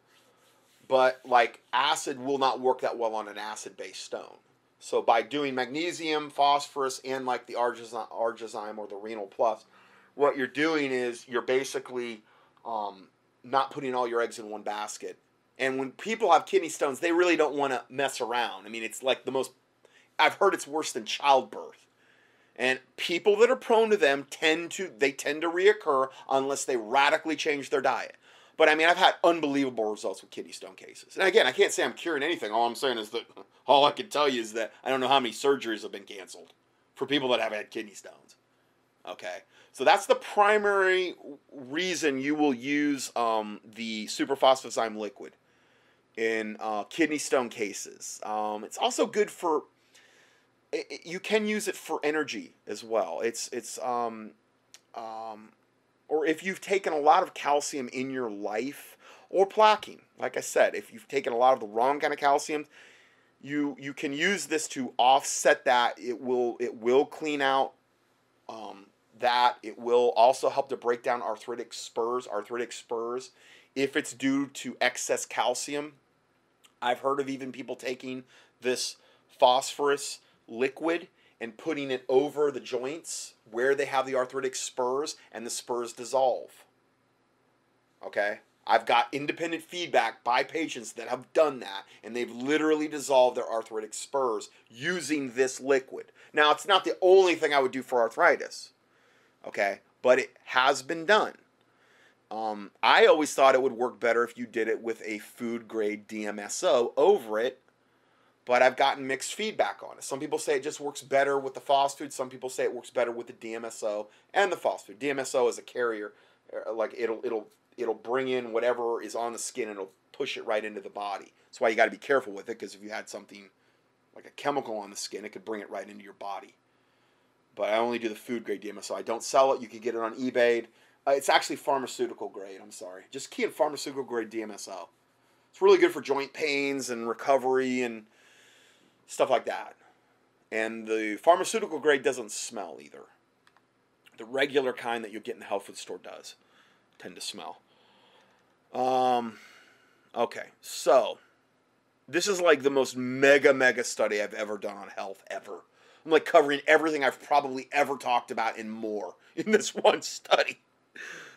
But like acid will not work that well on an acid-based stone. So by doing magnesium, phosphorus, and like the Arteries or the Renal Plus, what you're doing is you're basically not putting all your eggs in one basket. And when people have kidney stones, they really don't want to mess around. I mean, it's like the most, I've heard it's worse than childbirth. And people that are prone to them tend to reoccur unless they radically change their diet. But I mean, I've had unbelievable results with kidney stone cases. And again, I can't say I'm curing anything. All I'm saying is that all I can tell you is that I don't know how many surgeries have been canceled for people that have had kidney stones. Okay, so that's the primary reason you will use the superphosphozyme liquid in kidney stone cases. It's also good for, you can use it for energy as well. Or if you've taken a lot of calcium in your life, or plaquing. Like I said, if you've taken a lot of the wrong kind of calcium, you can use this to offset that. It will clean out that. It will also help to break down arthritic spurs. If it's due to excess calcium. I've heard of even people taking this phosphorus liquid and putting it over the joints where they have the arthritic spurs, and the spurs dissolve. Okay? I've got independent feedback by patients that have done that, and they've literally dissolved their arthritic spurs using this liquid. Now, it's not the only thing I would do for arthritis, okay? But it has been done. I always thought it would work better if you did it with a food-grade DMSO over it, but I've gotten mixed feedback on it. Some people say it just works better with the phosphate. Some people say it works better with the DMSO and the phosphate. DMSO is a carrier, like it'll bring in whatever is on the skin and it'll push it right into the body. That's why you got to be careful with it, because if you had something like a chemical on the skin, it could bring it right into your body. But I only do the food grade DMSO. I don't sell it. You can get it on eBay. It's actually pharmaceutical grade. I'm sorry. Just key in pharmaceutical grade DMSO. It's really good for joint pains and recovery and stuff like that. And the pharmaceutical grade doesn't smell either. The regular kind that you'll get in the health food store does tend to smell. Okay, so this is like the most mega study I've ever done on health ever. I'm like covering everything I've probably ever talked about and more in this one study.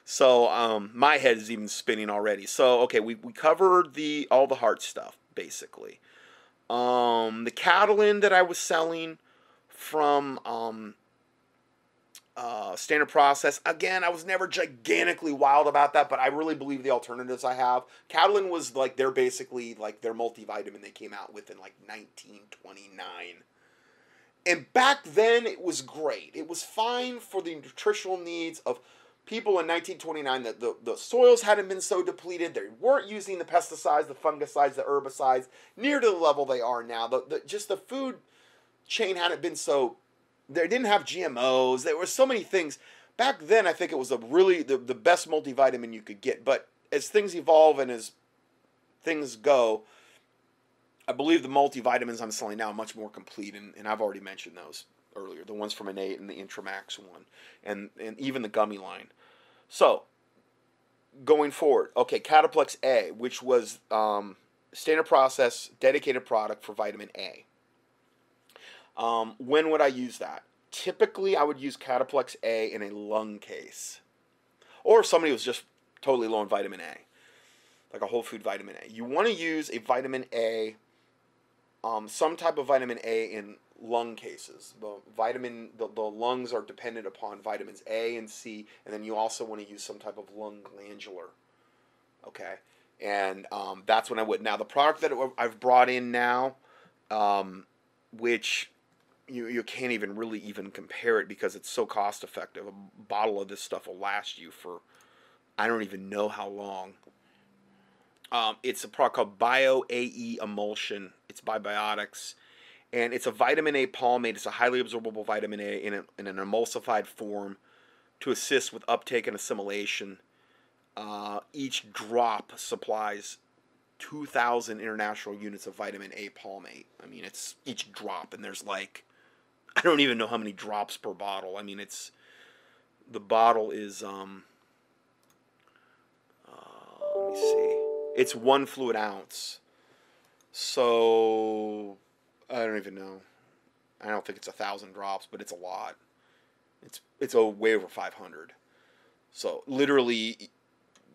So my head is even spinning already. So okay, we covered all the heart stuff basically. The Catalin that I was selling from Standard Process, again, I was never gigantically wild about that, but I really believe the alternatives I have. Catalin was like their multivitamin they came out with in like 1929. And back then it was great. It was fine for the nutritional needs of people in 1929. That the soils hadn't been so depleted. They weren't using the pesticides, the fungicides, the herbicides near to the level they are now. Just the food chain hadn't been so, they didn't have GMOs. There were so many things. Back then, I think it was really the best multivitamin you could get. But as things evolve and as things go, I believe the multivitamins I'm selling now are much more complete. And I've already mentioned those earlier. The ones from Innate and the Intramax one. And even the gummy line. So, going forward. Okay, Cataplex A, which was Standard Process dedicated product for vitamin A. When would I use that? Typically, I would use Cataplex A in a lung case. Or if somebody was just totally low in vitamin A. Like a whole food vitamin A. You want to use a vitamin A, some type of vitamin A in lung cases. The lungs are dependent upon vitamins A and C, and then you also want to use some type of lung glandular. Okay? And that's when I would. Now, the product that I've brought in now, which you can't even really even compare it because it's so cost effective. A bottle of this stuff will last you for I don't even know how long. It's a product called BioAE Emulsion. It's by Biotics. And it's a vitamin A palmate. It's a highly absorbable vitamin A in an emulsified form to assist with uptake and assimilation. Each drop supplies 2,000 international units of vitamin A palmate. I mean, it's each drop, and there's like, I don't even know how many drops per bottle. I mean, the bottle is, let me see. It's 1 fluid ounce. So, I don't even know. I don't think it's 1,000 drops, but it's a lot. It's way over 500. So, literally,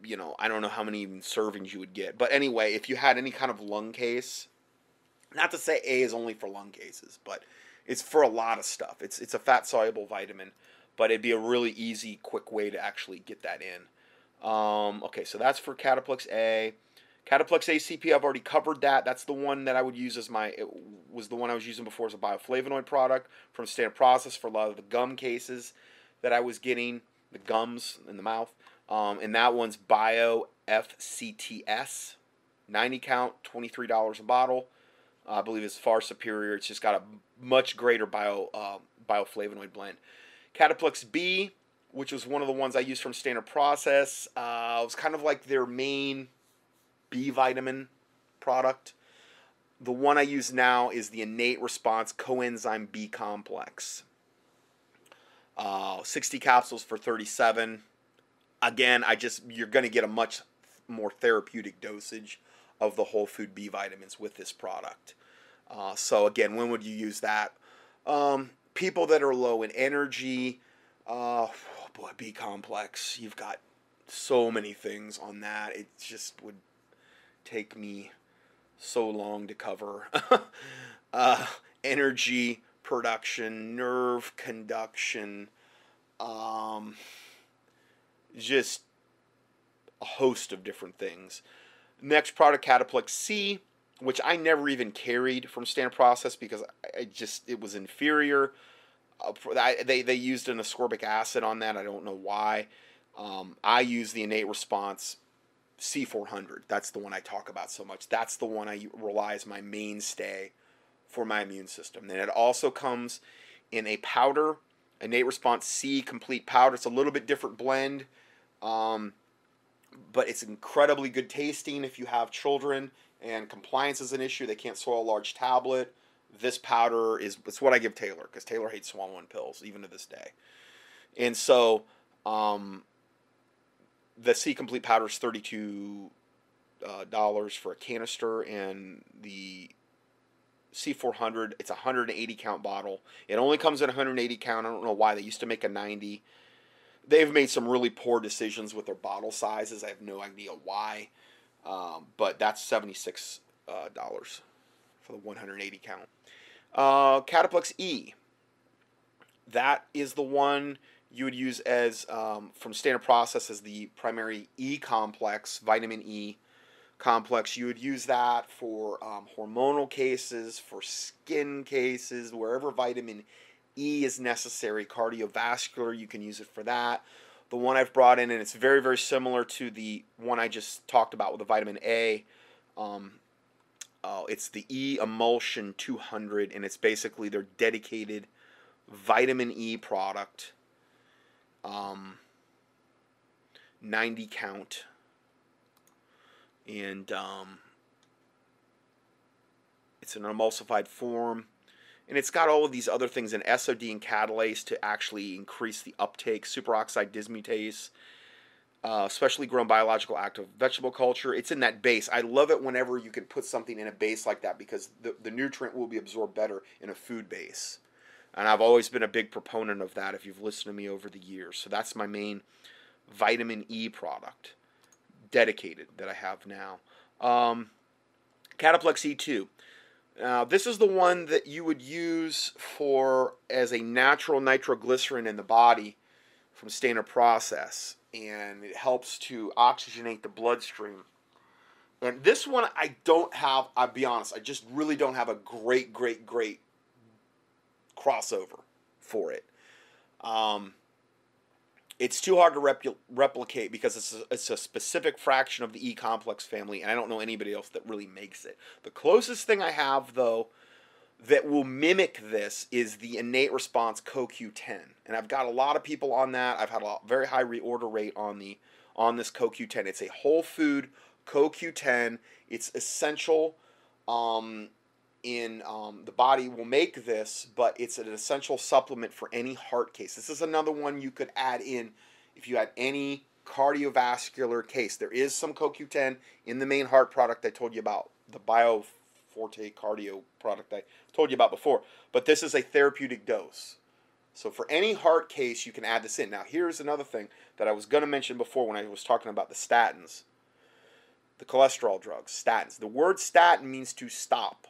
you know, I don't know how many even servings you would get. But anyway, if you had any kind of lung case, not to say A is only for lung cases, but it's for a lot of stuff. It's a fat-soluble vitamin, but it'd be a really easy, quick way to actually get that in. Okay, so that's for Cataplexy A. Cataplexy ACP, I've already covered that. That's the one that I would use as it was the one I was using before as a bioflavonoid product from Standard Process for a lot of the gum cases that I was getting, the gums in the mouth. And that one's Bio FCTS, 90 count, $23 a bottle. I believe it's far superior. It's just got a much greater bioflavonoid blend. Cataplexy B, which was one of the ones I used from Standard Process, it was kind of like their main B vitamin product. The one I use now is the Innate Response Coenzyme B Complex. 60 capsules for $37. Again, you're going to get a much more therapeutic dosage of the whole food B vitamins with this product. So again, when would you use that? People that are low in energy, oh boy, B complex. You've got so many things on that. It just would take me so long to cover. Energy production, nerve conduction, just a host of different things. Next product, Cataplexy C, which I never even carried from Standard Process because it was inferior. They used an ascorbic acid on that. I don't know why. I use the Innate Response C400. That's the one I talk about so much. That's the one I rely as my mainstay for my immune system. Then it also comes in a powder, Innate Response C complete powder. It's a little bit different blend, but it's incredibly good tasting if you have children and compliance is an issue. They can't swallow a large tablet. This powder it's what I give Taylor because Taylor hates swallowing pills even to this day. And so the C complete powder is $32 for a canister, and the C400, it's a 180 count bottle. It only comes in 180 count. I don't know why. They used to make a 90. They've made some really poor decisions with their bottle sizes. I have no idea why. But that's $76 for the 180 count. Cataplexy E. That is the one you would use as from Standard Process as the primary E complex, vitamin E complex. You would use that for hormonal cases, for skin cases, wherever vitamin E is necessary. Cardiovascular, you can use it for that. The one I've brought in, and it's very, very similar to the one I just talked about with the vitamin A. It's the E Emulsion 200, and it's basically their dedicated vitamin E product. 90 count. And it's an emulsified form. And it's got all of these other things in SOD and catalase to actually increase the uptake. Superoxide dismutase, specially grown biological active vegetable culture. It's in that base. I love it whenever you can put something in a base like that because the nutrient will be absorbed better in a food base. And I've always been a big proponent of that if you've listened to me over the years. So that's my main vitamin E product, dedicated, that I have now. Cataplexy E2. Now, this is the one that you would use as a natural nitroglycerin in the body from Standard Process. And it helps to oxygenate the bloodstream. And this one I don't have, I'll be honest, I just really don't have a great crossover for it. It's too hard to replicate because it's a specific fraction of the E complex family, and I don't know anybody else that really makes it. The closest thing I have, though, that will mimic this is the Innate Response CoQ10, and I've got a lot of people on that. I've had a very high reorder rate on this CoQ10. It's a whole food CoQ10. It's essential. The body will make this, but it's an essential supplement for any heart case. This is another one you could add in if you had any cardiovascular case. There is some CoQ10 in the main heart product I told you about, the Bioforte Cardio product I told you about before. But this is a therapeutic dose. So for any heart case, you can add this in. Now, here's another thing that I was going to mention before when I was talking about the statins. The cholesterol drugs, statins. The word statin means to stop.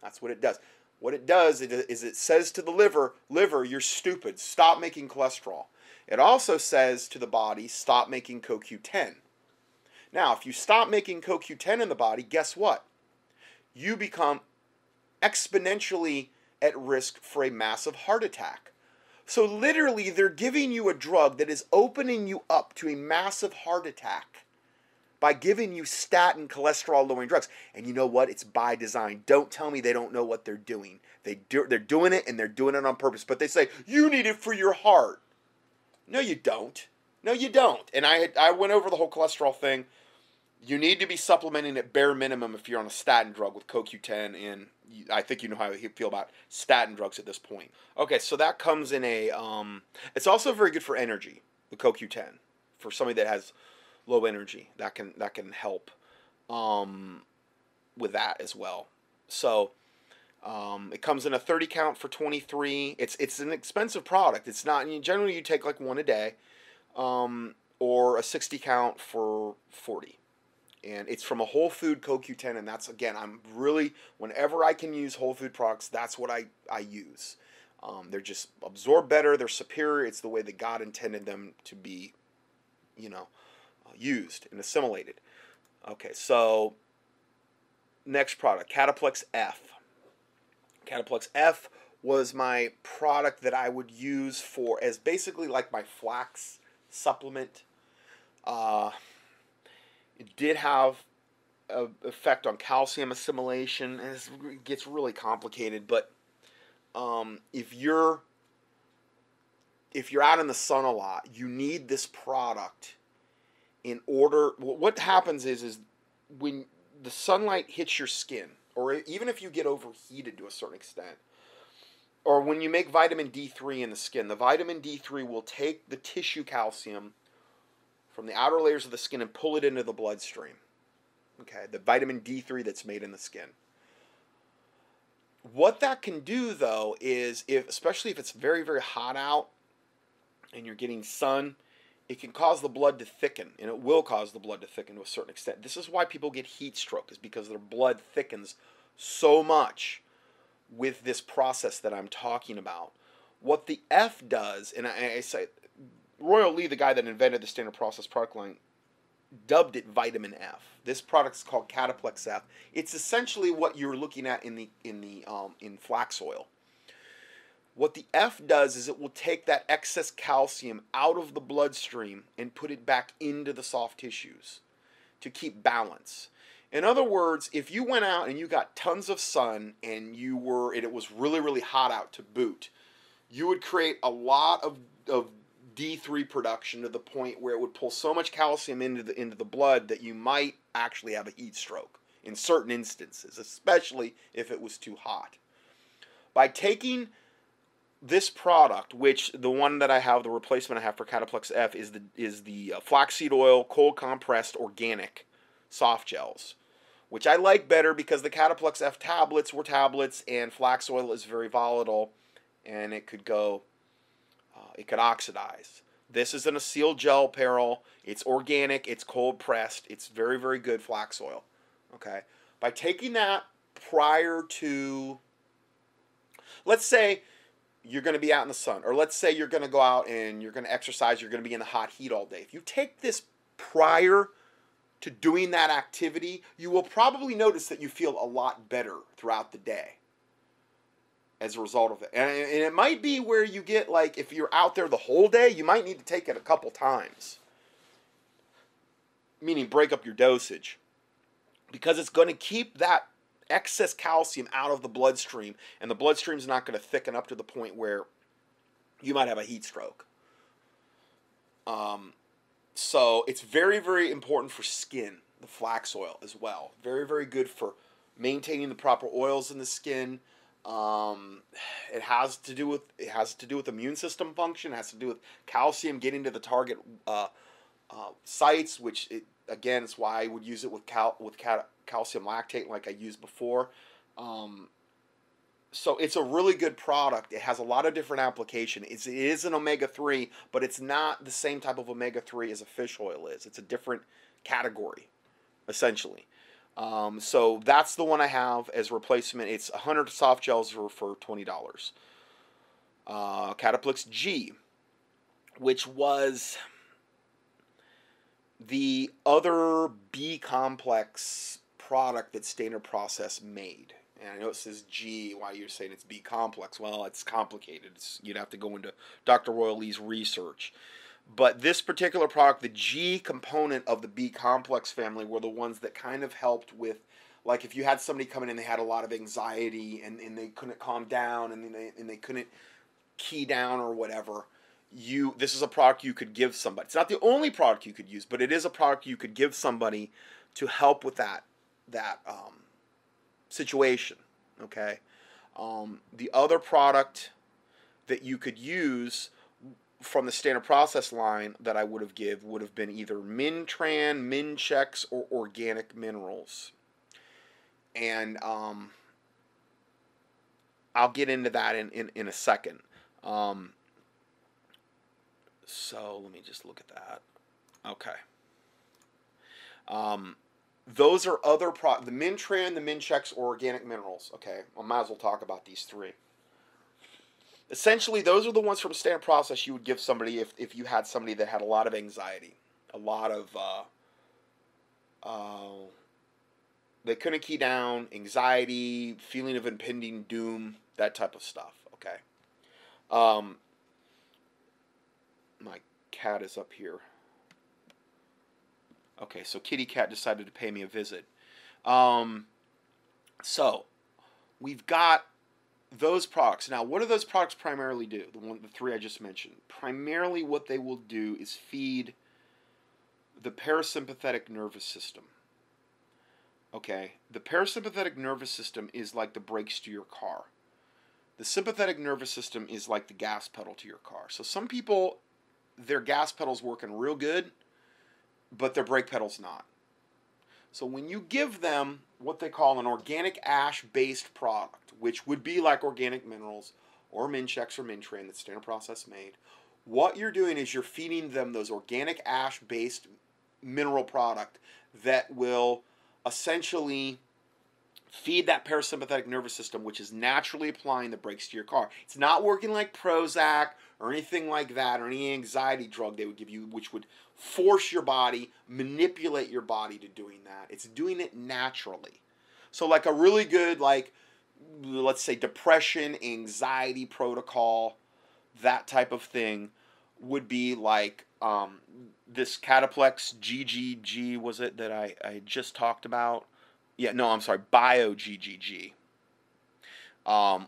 That's what it does. What it does is it says to the liver, you're stupid. Stop making cholesterol. It also says to the body, stop making CoQ10. Now, if you stop making CoQ10 in the body, guess what? You become exponentially at risk for a massive heart attack. So literally, they're giving you a drug that is opening you up to a massive heart attack by giving you statin cholesterol-lowering drugs. And you know what? It's by design. Don't tell me they don't know what they're doing. They're doing it, and they're doing it on purpose. But they say, you need it for your heart. No, you don't. No, you don't. And I went over the whole cholesterol thing. You need to be supplementing at bare minimum if you're on a statin drug with CoQ10, and I think you know how I feel about statin drugs at this point. Okay, so that comes in a... it's also very good for energy, the CoQ10, for somebody that has low energy. That can help with that as well. So it comes in a 30 count for $23. It's an expensive product. It's not, generally you take like one a day, or a 60 count for $40. And it's from a whole food CoQ10, and that's, again, I'm really, whenever I can use whole food products, that's what I use. They're just absorb better, they're superior. It's the way that God intended them to be, used and assimilated. Okay, so next product, Cataplex F. Cataplex F was my product that I would use for as basically like my flax supplement. It did have an effect on calcium assimilation, and it gets really complicated. But if you're out in the sun a lot, you need this product in order. What happens is when the sunlight hits your skin, or even if you get overheated to a certain extent, or when you make vitamin D3 in the skin, the vitamin D3 will take the tissue calcium from the outer layers of the skin and pull it into the bloodstream. Okay, the vitamin D3 that's made in the skin. What that can do, though, is especially if it's very, very hot out and you're getting sun, it can cause the blood to thicken, and it will cause the blood to thicken to a certain extent. This is why people get heat stroke, is because their blood thickens so much with this process that I'm talking about. What the F does, and I say, Royal Lee, the guy that invented the standard process product line, dubbed it vitamin F. This product is called Cataplex F. It's essentially what you're looking at in flax oil. What the F does is it will take that excess calcium out of the bloodstream and put it back into the soft tissues to keep balance. In other words, if you went out and you got tons of sun and it was really, really hot out to boot, you would create a lot of D3 production to the point where it would pull so much calcium into the blood that you might actually have a heat stroke in certain instances, especially if it was too hot. By taking this product, which the one that I have, the replacement I have for Cataplex F is the flaxseed oil, cold compressed organic soft gels, which I like better because the Cataplex F tablets were tablets and flax oil is very volatile and it could oxidize. This is in a sealed gel peril. It's organic, it's cold pressed, it's very, very good flax oil. Okay. By taking that prior to, let's say you're going to be out in the sun, or let's say you're going to go out and you're going to exercise, you're going to be in the hot heat all day. If you take this prior to doing that activity, you will probably notice that you feel a lot better throughout the day as a result of it. And it might be where you get, like, if you're out there the whole day, you might need to take it a couple times. Meaning break up your dosage. Because it's going to keep that excess calcium out of the bloodstream, and the bloodstream's not going to thicken up to the point where you might have a heat stroke. So it's very, very important for skin, the flax oil as well. Very, very good for maintaining the proper oils in the skin. It has to do with immune system function. It has to do with calcium getting to the target sites, which again is why I would use it with calcium lactate, like I used before. So it's a really good product. It has a lot of different application. It is an omega-3, but it's not the same type of omega-3 as a fish oil is. It's a different category, essentially. So that's the one I have as replacement. It's 100 soft gels for $20. Cataplexy G, which was the other B complex product that Standard Process made. And I know it says G, why you're saying it's B complex. Well, it's complicated. You'd have to go into Dr. Royal Lee's research. But this particular product, the G component of the B complex family, were the ones that kind of helped with, like, if you had somebody come in and they had a lot of anxiety and they couldn't calm down and they couldn't key down or whatever, this is a product you could give somebody. It's not the only product you could use, but it is a product you could give somebody to help with that situation. Okay. The other product that you could use from the Standard Process line that I would have been either Mintran, Minchex, or Organic Minerals. And I'll get into that in a second. So let me just look at that. Okay. Those are other the Mintran, the Minchex, or Organic Minerals. Okay, I might as well talk about these three. Essentially, those are the ones from Standard Process you would give somebody if you had somebody that had a lot of anxiety, a lot of they couldn't key down, anxiety, feeling of impending doom, that type of stuff. Okay. My cat is up here. Okay, so Kitty Cat decided to pay me a visit. So we've got those products. Now, what do those products primarily do? The three I just mentioned. Primarily what they will do is feed the parasympathetic nervous system. Okay, the parasympathetic nervous system is like the brakes to your car. The sympathetic nervous system is like the gas pedal to your car. So some people, their gas pedal's working real good, but their brake pedal's not. So when you give them what they call an organic ash-based product, which would be like Organic Minerals or Minchex or Mintran that Standard Process made, what you're doing is you're feeding them those organic ash-based mineral product that will essentially feed that parasympathetic nervous system, which is naturally applying the brakes to your car. It's not working like Prozac or anything like that, or any anxiety drug they would give you, which would force your body, manipulate your body to doing that. It's doing it naturally. So like a really good, like, let's say depression, anxiety protocol, that type of thing would be like this Cataplexy GGG, was it, that I just talked about? Yeah, no, I'm sorry, Bio-GGG,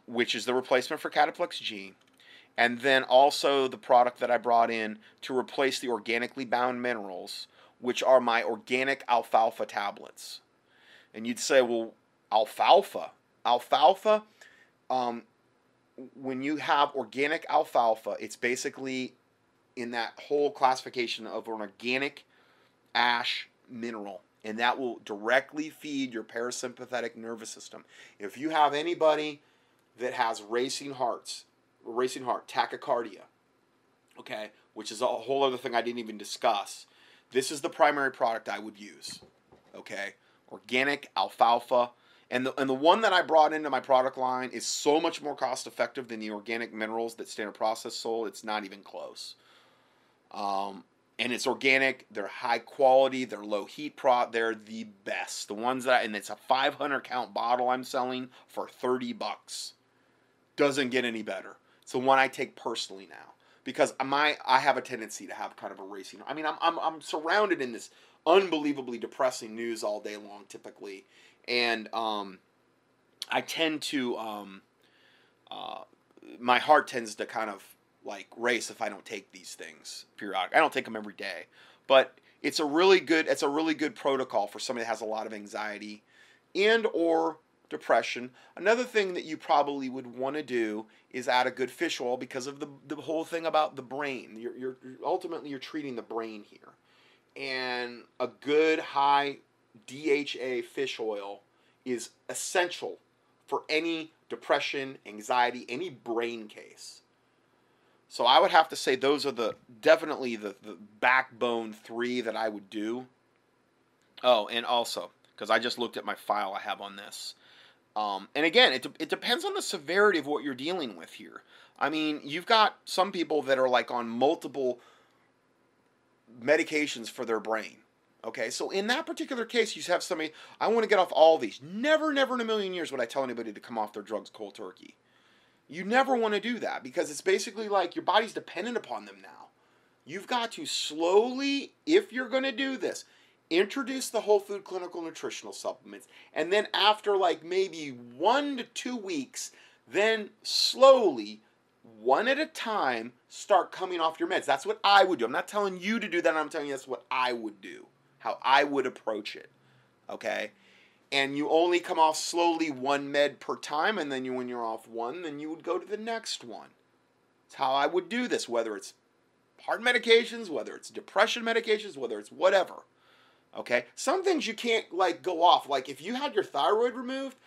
which is the replacement for Cataplexy G. And then also the product that I brought in to replace the organically bound minerals, which are my organic alfalfa tablets. And you'd say, well, alfalfa? Alfalfa, when you have organic alfalfa, it's basically in that whole classification of an organic ash mineral. And that will directly feed your parasympathetic nervous system. If you have anybody that has racing heart, tachycardia, okay, which is a whole other thing I didn't even discuss, this is the primary product I would use, okay, organic alfalfa. And the one that I brought into my product line is so much more cost effective than the Organic Minerals that Standard Process sold. It's not even close. And it's organic, they're high quality, they're low heat they're the best. The ones and it's a 500 count bottle I'm selling for $30. doesn't get any better. It's the one I take personally now because I have a tendency to have kind of a racing. I mean, I'm surrounded in this unbelievably depressing news all day long typically, and I tend to my heart tends to kind of like race if I don't take these things periodically. I don't take them every day, but it's a really good protocol for somebody that has a lot of anxiety and or depression. Another thing that you probably would want to do is add a good fish oil because of the whole thing about the brain. You're ultimately you're treating the brain here, and a good high DHA fish oil is essential for any depression, anxiety, any brain case. So I would have to say those are definitely the backbone 3 that I would do. Oh, and also, because I just looked at my file I have on this. And again, it depends on the severity of what you're dealing with here. I mean, you've got some people that are like on multiple medications for their brain. Okay, so in that particular case, you have somebody, I want to get off all these. Never in a million years would I tell anybody to come off their drugs cold turkey. You never want to do that because it's basically like your body's dependent upon them now. You've got to slowly, if you're going to do this, introduce the whole food clinical nutritional supplements. And then after like maybe 1 to 2 weeks, then slowly, one at a time, start coming off your meds. That's what I would do. I'm not telling you to do that. I'm telling you that's what I would do. How I would approach it. Okay? And you only come off slowly 1 med per time, and then when you're off 1, then you would go to the next one. That's how I would do this, whether it's heart medications, whether it's depression medications, whether it's whatever. Okay? Some things you can't like go off. Like if you had your thyroid removed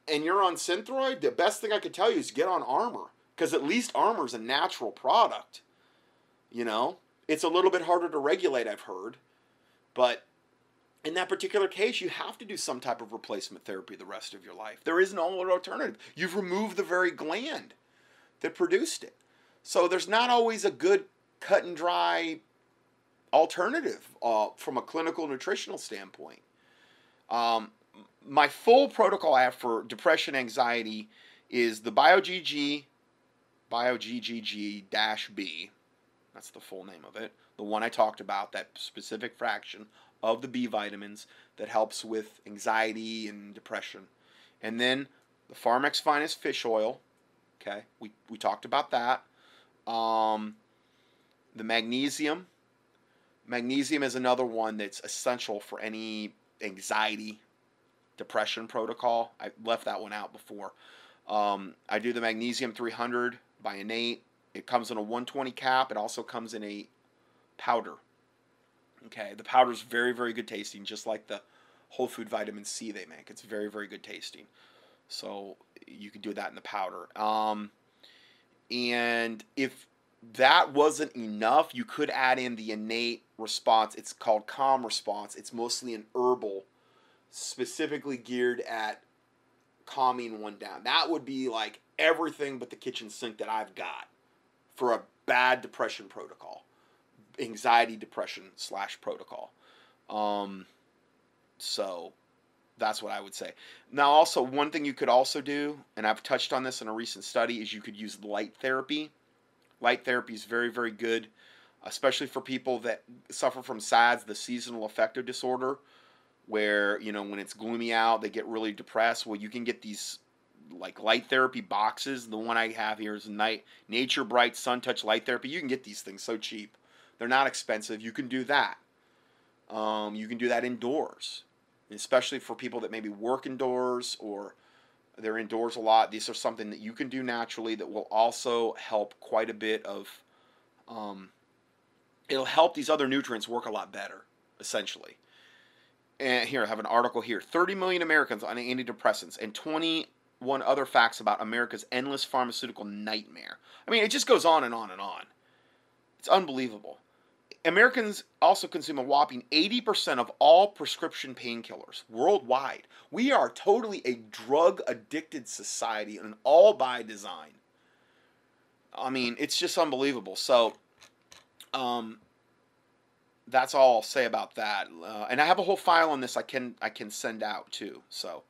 and you're on Synthroid, the best thing I could tell you is get on Armor. Because at least Armor is a natural product. You know? It's a little bit harder to regulate, I've heard. But in that particular case, you have to do some type of replacement therapy the rest of your life. There is no other alternative. You've removed the very gland that produced it. So there's not always a good cut and dry alternative from a clinical nutritional standpoint. My full protocol I have for depression, anxiety is the BioGG, BioGGG-B. That's the full name of it. The one I talked about, that specific fraction of the B vitamins that helps with anxiety and depression. And then the Pharmex Finest fish oil. Okay, we talked about that. The magnesium. Magnesium is another one that's essential for any anxiety, depression protocol. I left that one out before. I do the Magnesium 300 by Innate. It comes in a 120 cap. It also comes in a powder. Okay, the powder is very, very good tasting, just like the whole food vitamin C they make. It's very, very good tasting. So you can do that in the powder. And if that wasn't enough, you could add in the Innate response. It's called Calm Response. It's mostly an herbal, specifically geared at calming one down. That would be like everything but the kitchen sink that I've got for a bad depression protocol. Anxiety depression / protocol. So that's what I would say. Now also, one thing you could also do, and I've touched on this in a recent study, is you could use light therapy. Light therapy is very, very good, especially for people that suffer from SADS, the seasonal affective disorder, where, you know, when it's gloomy out, they get really depressed. Well, you can get these like light therapy boxes. The one I have here is Nature Bright Sun Touch Light Therapy. You can get these things so cheap. They're not expensive. You can do that. You can do that indoors, especially for people that maybe work indoors or they're indoors a lot. These are something that you can do naturally that will also help quite a bit of, it'll help these other nutrients work a lot better, essentially. And here, I have an article here. 30 million Americans on antidepressants and 21 other facts about America's endless pharmaceutical nightmare. I mean, it just goes on and on and on. It's unbelievable. Americans also consume a whopping 80% of all prescription painkillers worldwide. We are totally a drug-addicted society, and all by design. I mean, it's just unbelievable. So, that's all I'll say about that. And I have a whole file on this I can send out too. So,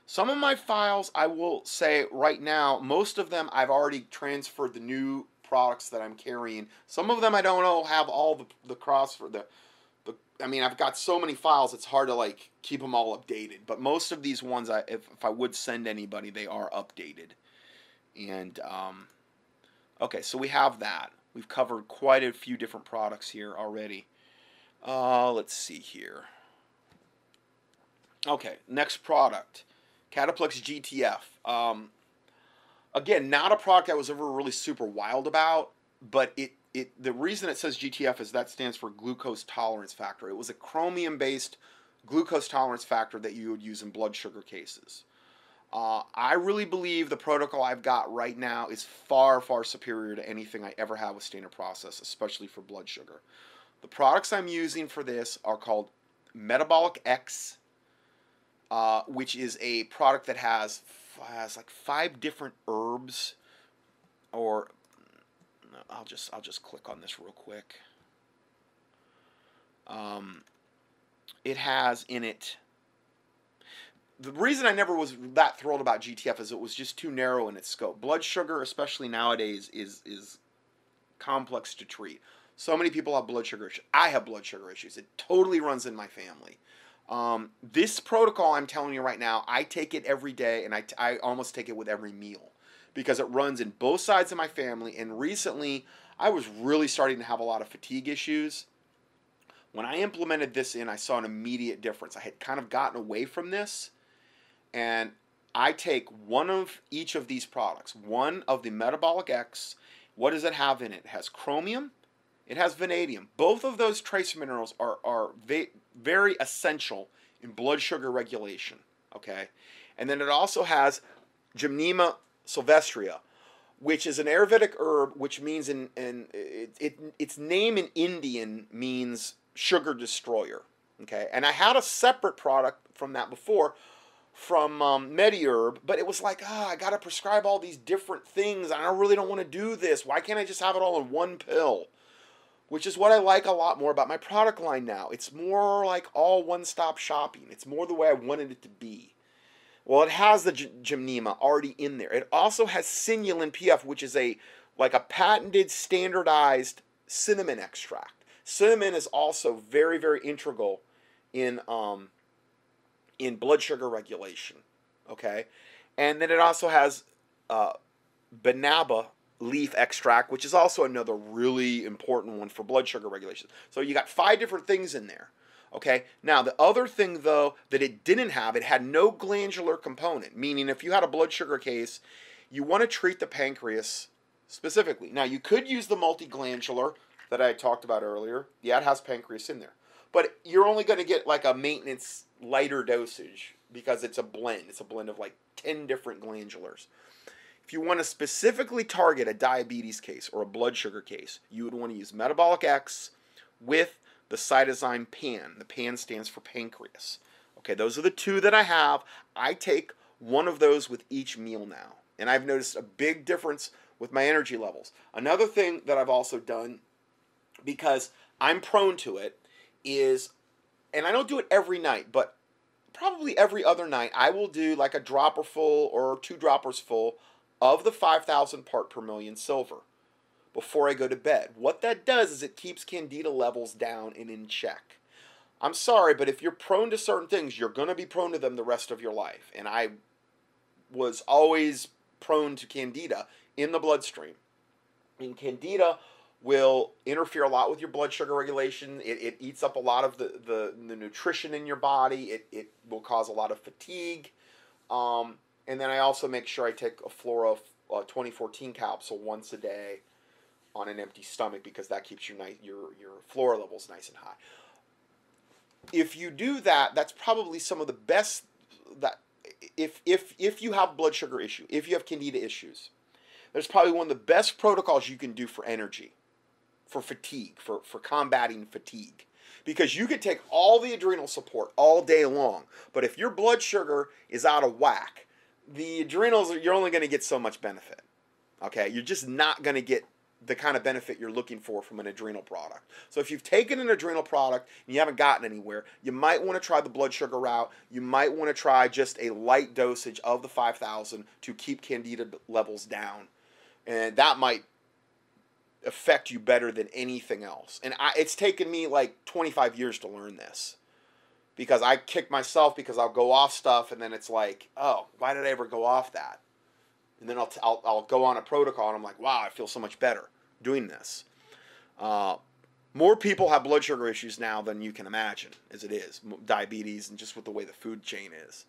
Some of my files, I will say right now, most of them I've already transferred the new products that I'm carrying. Some of them I don't know have all the cross for the I mean, I've got so many files, it's hard to like keep them all updated. But most of these ones, if I would send anybody, they are updated. And okay, so we have that. We've covered quite a few different products here already. Let's see here. Okay, next product, Cataplexy GTF. Again, not a product I was ever really super wild about, but the reason it says GTF is that stands for glucose tolerance factor. It was a chromium-based glucose tolerance factor that you would use in blood sugar cases. I really believe the protocol I've got right now is far, far superior to anything I ever had with standard process, especially for blood sugar. The products I'm using for this are called Metabolic X, which is a product that has like 5 different herbs, or I'll just click on this real quick. It has in it. The reason I never was that thrilled about GTF is it was just too narrow in its scope. Blood sugar, especially nowadays, is complex to treat. So many people have blood sugar issues. I have blood sugar issues. It totally runs in my family. This protocol I'm telling you right now, I take it every day, and I almost take it with every meal because it runs in both sides of my family. And recently, I was really starting to have a lot of fatigue issues. When I implemented this in, I saw an immediate difference. I had kind of gotten away from this, and I take one of each of these products. One of the Metabolic X. What does it have in it? It has chromium. It has vanadium. Both of those trace minerals are very essential in blood sugar regulation. Okay, and then it also has Gymnema sylvestria, which is an Ayurvedic herb, which means its name in Indian means sugar destroyer. Okay, and I had a separate product from that before, from MediHerb, but it was like, I got to prescribe all these different things. I really don't want to do this. Why can't I just have it all in one pill? Which is what I like a lot more about my product line now. It's more like all one-stop shopping. It's more the way I wanted it to be. Well, it has the Gymnema already in there. It also has Sinulin PF, which is like a patented, standardized cinnamon extract. Cinnamon is also very, very integral in blood sugar regulation. Okay, and then it also has Banaba leaf extract, which is also another really important one for blood sugar regulation. So you got 5 different things in there. Okay, now the other thing though that it didn't have, it had no glandular component, meaning if you had a blood sugar case, you want to treat the pancreas specifically. Now you could use the multiglandular that I talked about earlier. Yeah, it has pancreas in there, but you're only going to get like a maintenance lighter dosage because it's a blend. It's a blend of like 10 different glandulars. If you want to specifically target a diabetes case or a blood sugar case, you would want to use Metabolic X with the cytosine PAN. The PAN stands for pancreas. Okay, those are the 2 that I have. I take one of those with each meal now, and I've noticed a big difference with my energy levels. Another thing that I've also done, because I'm prone to it, is, and I don't do it every night, but probably every other night, I will do like a dropper full or 2 droppers full of the 5,000 part per million silver before I go to bed. What that does is it keeps candida levels down and in check. I'm sorry, but if you're prone to certain things, you're going to be prone to them the rest of your life. And I was always prone to candida in the bloodstream. And candida will interfere a lot with your blood sugar regulation. It eats up a lot of the nutrition in your body. It will cause a lot of fatigue. And then I also make sure I take a Flora 2014 capsule once a day on an empty stomach because that keeps your flora levels nice and high. If you do that, that's probably some of the best. That if you have blood sugar issue, if you have candida issues, there's probably one of the best protocols you can do for energy, for fatigue, for combating fatigue. Because you could take all the adrenal support all day long, but if your blood sugar is out of whack, the adrenals, you're only going to get so much benefit. Okay, you're just not going to get the kind of benefit you're looking for from an adrenal product. So if you've taken an adrenal product and you haven't gotten anywhere, you might want to try the blood sugar route. You might want to try just a light dosage of the 5,000 to keep candida levels down. And that might affect you better than anything else. And it's taken me like 25 years to learn this. Because I kick myself because I'll go off stuff and then it's like, oh, why did I ever go off that? And then I'll go on a protocol and I'm like, wow, I feel so much better doing this. More people have blood sugar issues now than you can imagine, as it is. Diabetes and just with the way the food chain is.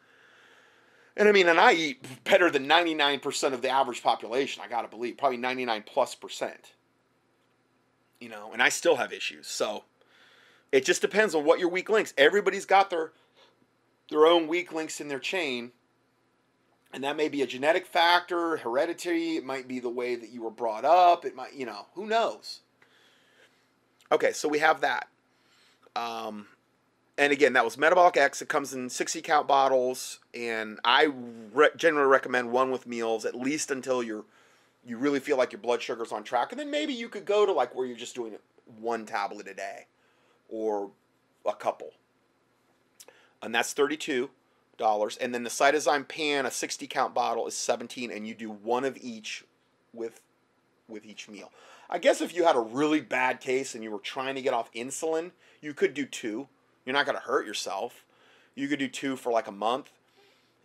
And I mean, and I eat better than 99% of the average population, I gotta believe. Probably 99+%. You know, and I still have issues. So it just depends on what your weak links. Everybody's got their own weak links in their chain. And that may be a genetic factor, hereditary. It might be the way that you were brought up. It might, you know, who knows? Okay, so we have that. And again, that was Metabolic X. It comes in 60 count bottles. And I generally recommend one with meals, at least until you really feel like your blood sugar's on track. And then maybe you could go to like where you're just doing it 1 tablet a day or a couple. And that's $32. And then the Cytozyme Pan, a 60 count bottle, is $17, and you do 1 of each with each meal. I guess if you had a really bad case and you were trying to get off insulin, you could do 2. You're not going to hurt yourself. You could do 2 for like a month.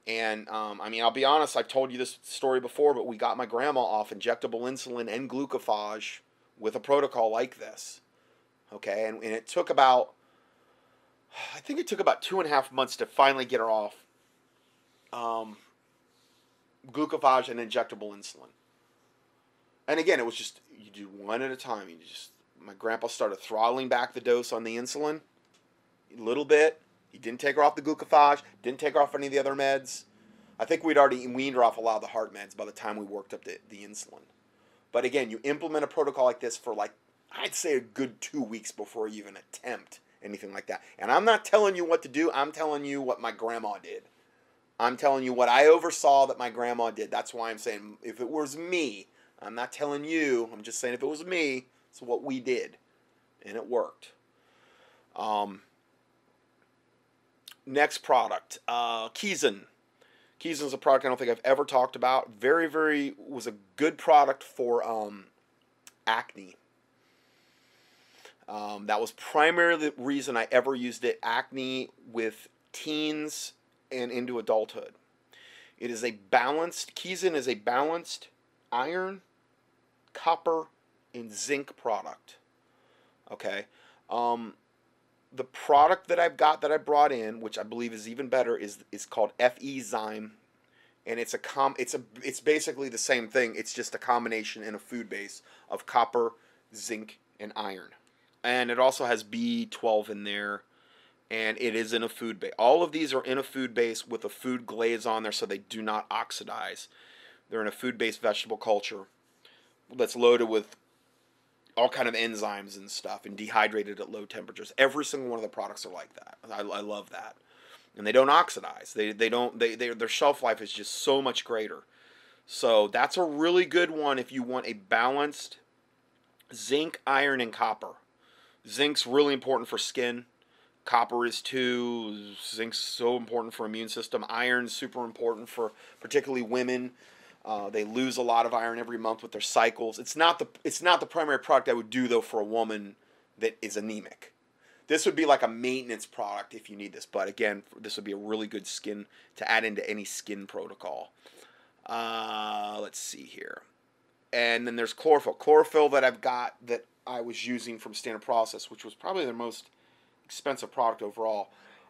And I mean, I'll be honest, I've told you this story before, but we got my grandma off injectable insulin and glucophage with a protocol like this. Okay, and it took about, I think it took about 2.5 months to finally get her off glucophage and injectable insulin. And again, it was just, you do 1 at a time. My grandpa started throttling back the dose on the insulin a little bit. He didn't take her off the glucophage, didn't take her off any of the other meds. I think we'd already weaned her off a lot of the heart meds by the time we worked up the insulin. But again, you implement a protocol like this for like, I'd say a good 2 weeks before you even attempt anything like that. And I'm not telling you what to do. I'm telling you what my grandma did. I'm telling you what I oversaw that my grandma did. That's why I'm saying if it was me, I'm not telling you. I'm just saying if it was me, it's what we did. And it worked. Next product, Keyzen. Keyzen is a product I don't think I've ever talked about. Was a good product for acne. That was primarily the reason I ever used it. Acne with teens and into adulthood. Keyzen is a balanced iron, copper, and zinc product. Okay. The product that I've got that I brought in, which I believe is even better, is called Phyzyme, and it's basically the same thing. It's just a combination in a food base of copper, zinc, and iron. And it also has B12 in there, and it is in a food base. All of these are in a food base with a food glaze on there so they do not oxidize. They're in a food-based vegetable culture that's loaded with all kind of enzymes and stuff and dehydrated at low temperatures. Every single one of the products are like that. I love that. And they don't oxidize. Their shelf life is just so much greater. So that's a really good one if you want a balanced zinc, iron, and copper. Zinc's really important for skin. Copper is too. Zinc's so important for immune system. Iron's super important for particularly women. They lose a lot of iron every month with their cycles. It's not the primary product I would do though for a woman that is anemic. This would be like a maintenance product if you need this. But again, this would be a really good skin to add into any skin protocol. Let's see here. And then there's Chlorophyll. Chlorophyll that I've got that I was using from Standard Process, which was probably their most expensive product overall.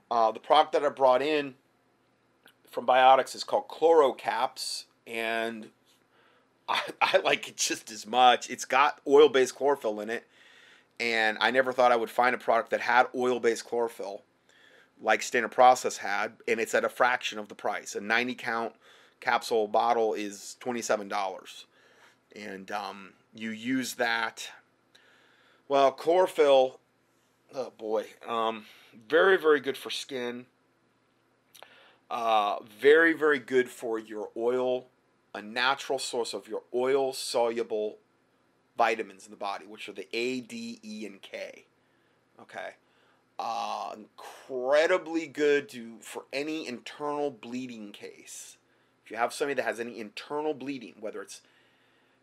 The product that I brought in from Biotics is called ChloroCaps, and I like it just as much. It's got oil-based chlorophyll in it, and I never thought I would find a product that had oil-based chlorophyll like Standard Process had, and it's at a fraction of the price. A 90 count capsule bottle is $27. And you use that. Well, chlorophyll, oh boy, very, very good for skin. Very, very good for your oil, a natural source of your oil-soluble vitamins in the body, which are the A, D, E, and K. Okay. Incredibly good for any internal bleeding case. If you have somebody that has any internal bleeding, whether it's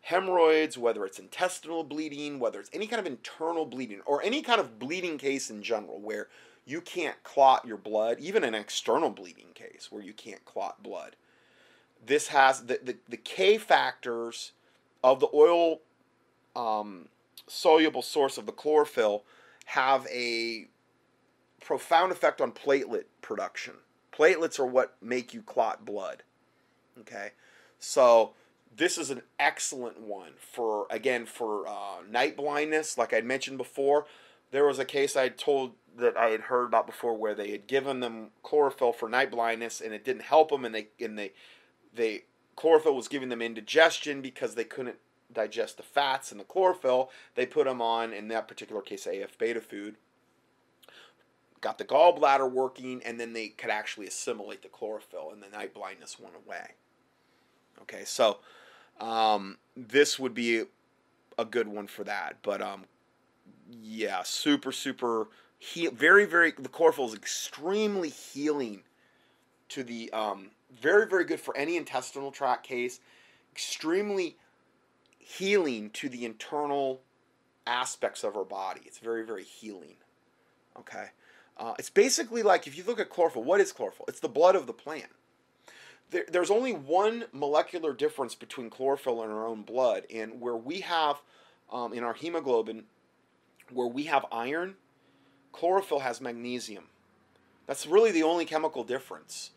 hemorrhoids, whether it's intestinal bleeding, whether it's any kind of internal bleeding, or any kind of bleeding case in general where you can't clot your blood, even an external bleeding case where you can't clot blood. This has the K factors of the oil soluble source of the chlorophyll have a profound effect on platelet production. Platelets are what make you clot blood. Okay, so this is an excellent one for, again, for night blindness. Like I mentioned before, there was a case I had heard about before where they had given them chlorophyll for night blindness and it didn't help them, and they chlorophyll was giving them indigestion because they couldn't digest the fats in the chlorophyll. They put them on, in that particular case, AF beta food. Got the gallbladder working, and then they could actually assimilate the chlorophyll, and the night blindness went away. Okay, so this would be a good one for that. But yeah, super very the chlorophyll is extremely healing to the very good for any intestinal tract case. Extremely healing to the internal aspects of our body. It's very healing. Okay. It's basically like, if you look at chlorophyll, what is chlorophyll? It's the blood of the plant. There's only one molecular difference between chlorophyll and our own blood, and where we have, in our hemoglobin, where we have iron, chlorophyll has magnesium. That's really the only chemical difference.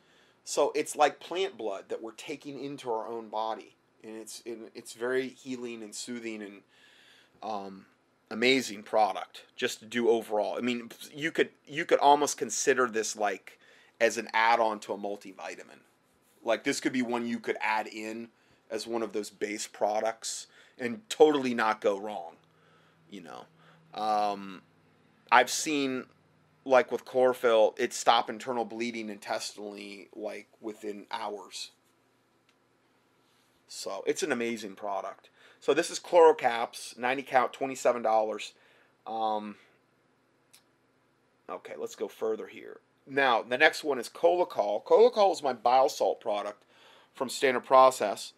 So it's like plant blood that we're taking into our own body, and it's very healing and soothing and amazing product just to do overall. I mean, you could almost consider this like as an add-on to a multivitamin. Like, this could be one you could add in as one of those base products and totally not go wrong, you know. I've seen, like with chlorophyll, it stop internal bleeding intestinally like within hours. So it's an amazing product. So this is Chlorocaps, 90 count, $27. Okay, let's go further here. Now, the next one is Colocol. Colocol is my bile salt product from Standard Process.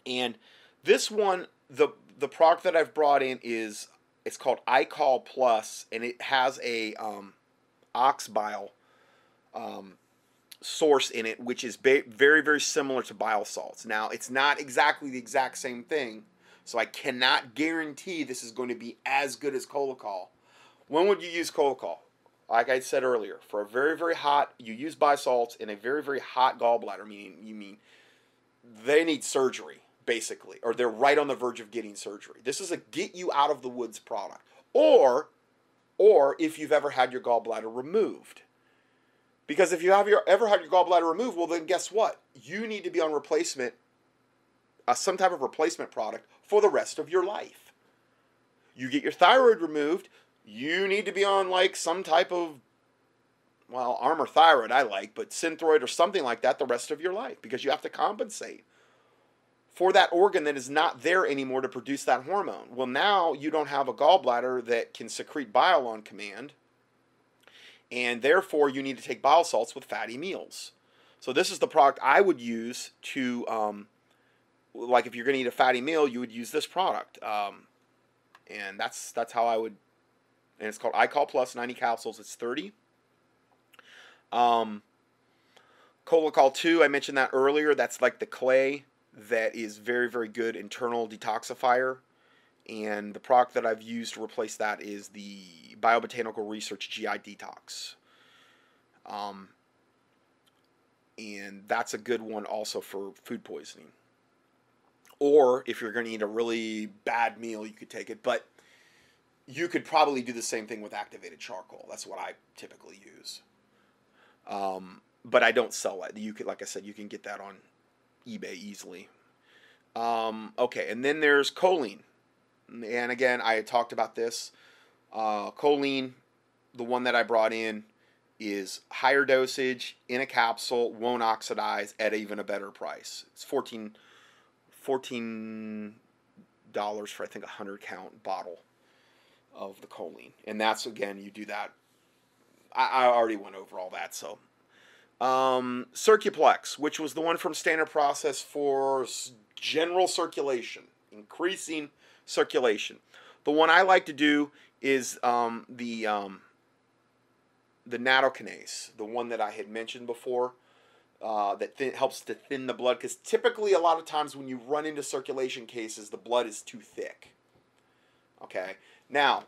And this one, the product that I've brought in it's called iCol Plus, and it has a ox bile source in it, which is very similar to bile salts. Now, it's not exactly the exact same thing, so I cannot guarantee this is going to be as good as Colocol. When would you use Colocol? Like I said earlier, for a very hot, you use bisalts in a very hot gallbladder, meaning they need surgery, basically, or they're right on the verge of getting surgery. This is a get you out of the woods product. Or if you've ever had your gallbladder removed. Because if you have ever had your gallbladder removed, well, then guess what? You need to be on replacement, some type of replacement product for the rest of your life. You get your thyroid removed, you need to be on like some type of, well, Armour thyroid I like, but Synthroid or something like that the rest of your life, because you have to compensate for that organ that is not there anymore to produce that hormone. Well, now you don't have a gallbladder that can secrete bile on command, and therefore you need to take bile salts with fatty meals. So this is the product I would use to, like if you're going to eat a fatty meal, you would use this product. And that's how I would, and it's called iCol Plus, 90 capsules, it's 30. Colocol 2, I mentioned that earlier, that's like the clay that is very good internal detoxifier. And the product that I've used to replace that is the Biobotanical Research GI Detox. And that's a good one also for food poisoning. Or if you're going to eat a really bad meal, you could take it. But you could probably do the same thing with activated charcoal. That's what I typically use. But I don't sell it. You could, like I said, you can get that on eBay easily. Okay, and then there's choline. And again, I had talked about this. Choline, the one that I brought in, is higher dosage in a capsule, won't oxidize at even a better price. It's $14 $5 for, I think, a 100-count bottle of the choline. And that's, again, you do that. I already went over all that, so. Circuplex, which was the one from Standard Process for general circulation, increasing circulation. The one I like to do is the nattokinase, the one that I had mentioned before, that helps to thin the blood, because typically a lot of times when you run into circulation cases, the blood is too thick. Okay, now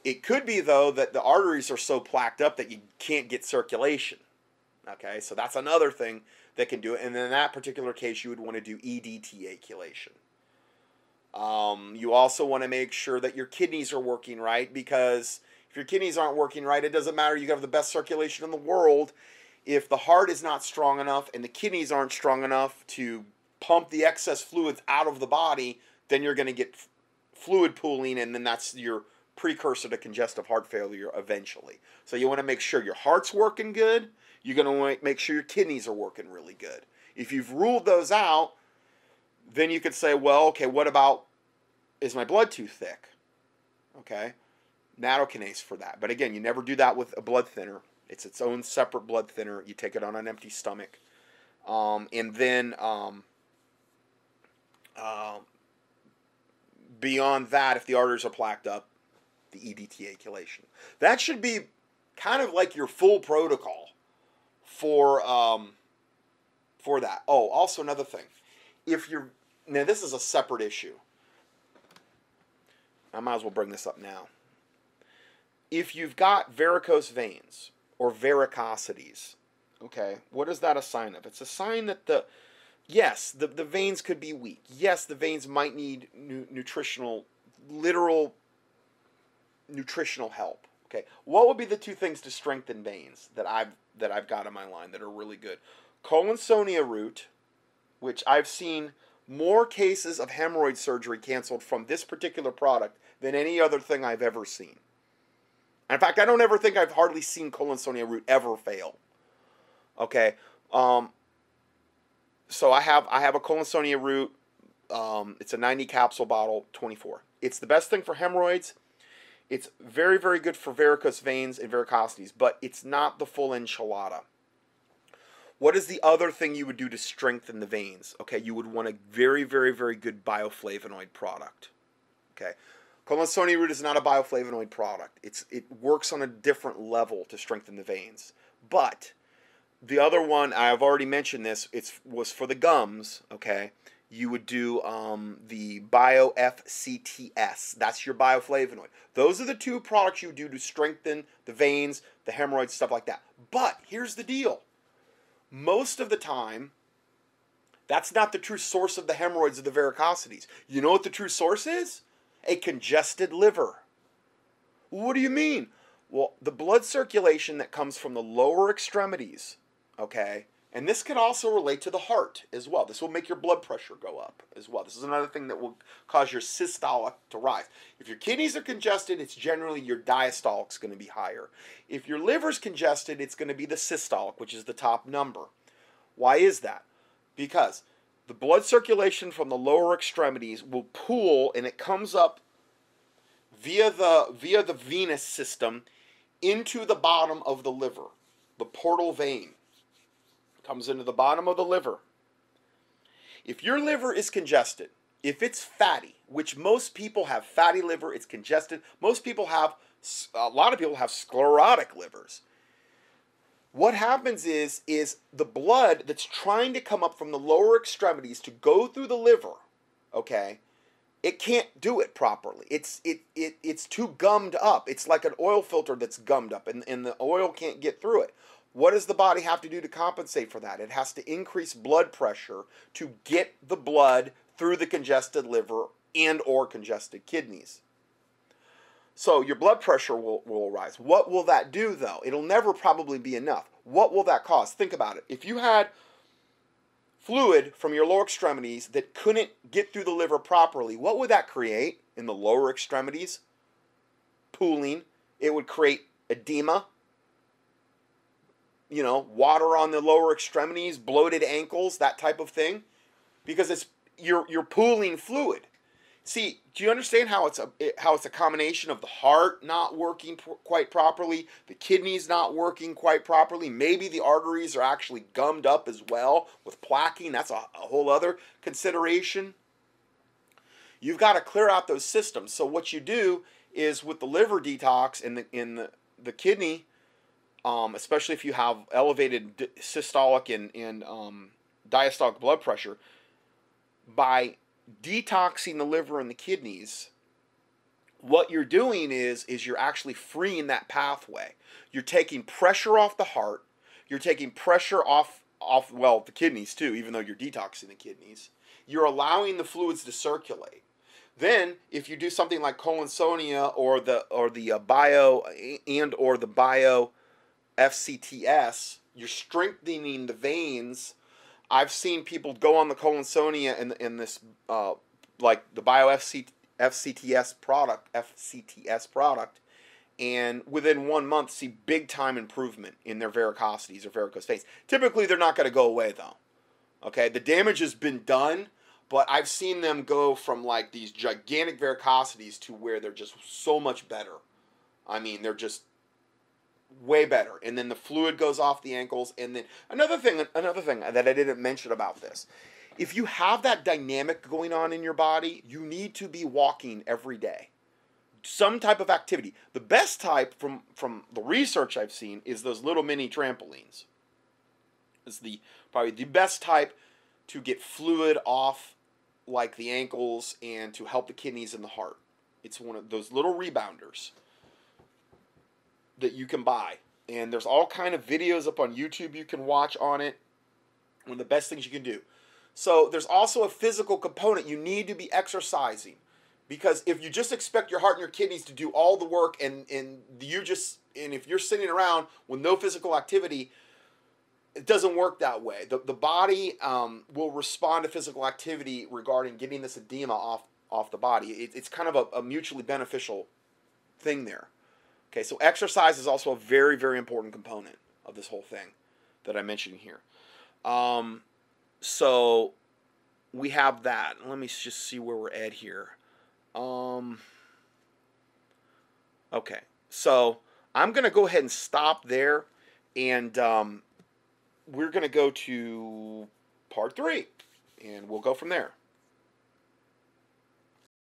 it could be though that the arteries are so plaqued up that you can't get circulation. Okay, so that's another thing that can do it, and in that particular case you would want to do EDTA-chelation. You also want to make sure that your kidneys are working right, because if your kidneys aren't working right, it doesn't matter. You have the best circulation in the world. If the heart is not strong enough and the kidneys aren't strong enough to pump the excess fluids out of the body, then you're going to get fluid pooling, and then that's your precursor to congestive heart failure eventually. So you want to make sure your heart's working good. You're going to want to make sure your kidneys are working really good. If you've ruled those out, then you could say, well, okay, what about, is my blood too thick? Okay, nattokinase for that. But again, you never do that with a blood thinner. It's its own separate blood thinner. You take it on an empty stomach. And then beyond that, if the arteries are plaqued up, the EDTA chelation. That should be kind of like your full protocol for that. Oh, also another thing. If you're, now this is a separate issue. I might as well bring this up now. If you've got varicose veins or varicosities, okay, what is that a sign of? It's a sign that the veins could be weak. Yes, the veins might need literal nutritional help. Okay, what would be the two things to strengthen veins that I've got in my line that are really good? Coenzyme root, which I've seen more cases of hemorrhoid surgery canceled from this particular product than any other thing I've ever seen. In fact, I don't ever think I've hardly seen Coenzyme root ever fail. Okay, so I have a Coenzyme root. It's a 90 capsule bottle, 24. It's the best thing for hemorrhoids. It's very, very good for varicose veins and varicosities, but it's not the full enchilada. What is the other thing you would do to strengthen the veins? Okay, you would want a very, very, very good bioflavonoid product. Okay, Coenzyme root is not a bioflavonoid product. It works on a different level to strengthen the veins. But the other one, I've already mentioned this, was for the gums, okay? You would do the BioFCTS. That's your bioflavonoid. Those are the two products you would do to strengthen the veins, the hemorrhoids, stuff like that. But here's the deal. Most of the time, that's not the true source of the hemorrhoids or the varicosities. You know what the true source is? A congested liver. What do you mean? Well, the blood circulation that comes from the lower extremities, okay, and this can also relate to the heart as well. This will make your blood pressure go up as well. This is another thing that will cause your systolic to rise. If your kidneys are congested, it's generally your diastolic is going to be higher. If your liver's congested, it's going to be the systolic, which is the top number. Why is that? Because the blood circulation from the lower extremities will pool, and it comes up via the venous system into the bottom of the liver, the portal vein. Comes into the bottom of the liver. If your liver is congested, if it's fatty, which most people have fatty liver, it's congested. A lot of people have sclerotic livers. What happens is the blood that's trying to come up from the lower extremities to go through the liver, okay, it can't do it properly. It's too gummed up. It's like an oil filter that's gummed up, and the oil can't get through it. What does the body have to do to compensate for that? It has to increase blood pressure to get the blood through the congested liver and or congested kidneys. So your blood pressure will rise. What will that do, though? It'll never probably be enough. What will that cause? Think about it. If you had fluid from your lower extremities that couldn't get through the liver properly, what would that create in the lower extremities? Pooling. It would create edema. Water on the lower extremities, bloated ankles, that type of thing, because you're pooling fluid. See, do you understand how it's a combination of the heart not working quite properly, the kidneys not working quite properly, maybe the arteries are actually gummed up as well with plaquing. That's a whole other consideration. You've got to clear out those systems. So what you do is with the liver detox in the kidney, especially if you have elevated systolic and diastolic blood pressure, by detoxing the liver and the kidneys, what you're doing is you're actually freeing that pathway. You're taking pressure off the heart. You're taking pressure off well, the kidneys too, even though you're detoxing the kidneys. You're allowing the fluids to circulate. Then, if you do something like colonsonia or the bio FCTS, you're strengthening the veins. I've seen people go on the colonsonia in this like the FCTS product, and within 1 month see big time improvement in their varicosities or varicose veins. Typically, they're not going to go away though. Okay, the damage has been done, but I've seen them go from like these gigantic varicosities to where they're just so much better. I mean, they're just way better. And then the fluid goes off the ankles. And then another thing that I didn't mention about this, if you have that dynamic going on in your body, you need to be walking every day. Some type of activity. The best type from the research I've seen is those little mini trampolines. It's probably the best type to get fluid off like the ankles and to help the kidneys and the heart. It's one of those little rebounders that you can buy. And there's all kind of videos up on YouTube you can watch on it. One of the best things you can do. So there's also a physical component. You need to be exercising. Because if you just expect your heart and your kidneys to do all the work and if you're sitting around with no physical activity, it doesn't work that way. The body will respond to physical activity regarding getting this edema off the body. It's kind of a mutually beneficial thing there. Okay, so exercise is also a very, very important component of this whole thing that I'm mentioning here. So we have that. Let me just see where we're at here. Okay, so I'm going to go ahead and stop there, and we're going to go to part 3, and we'll go from there.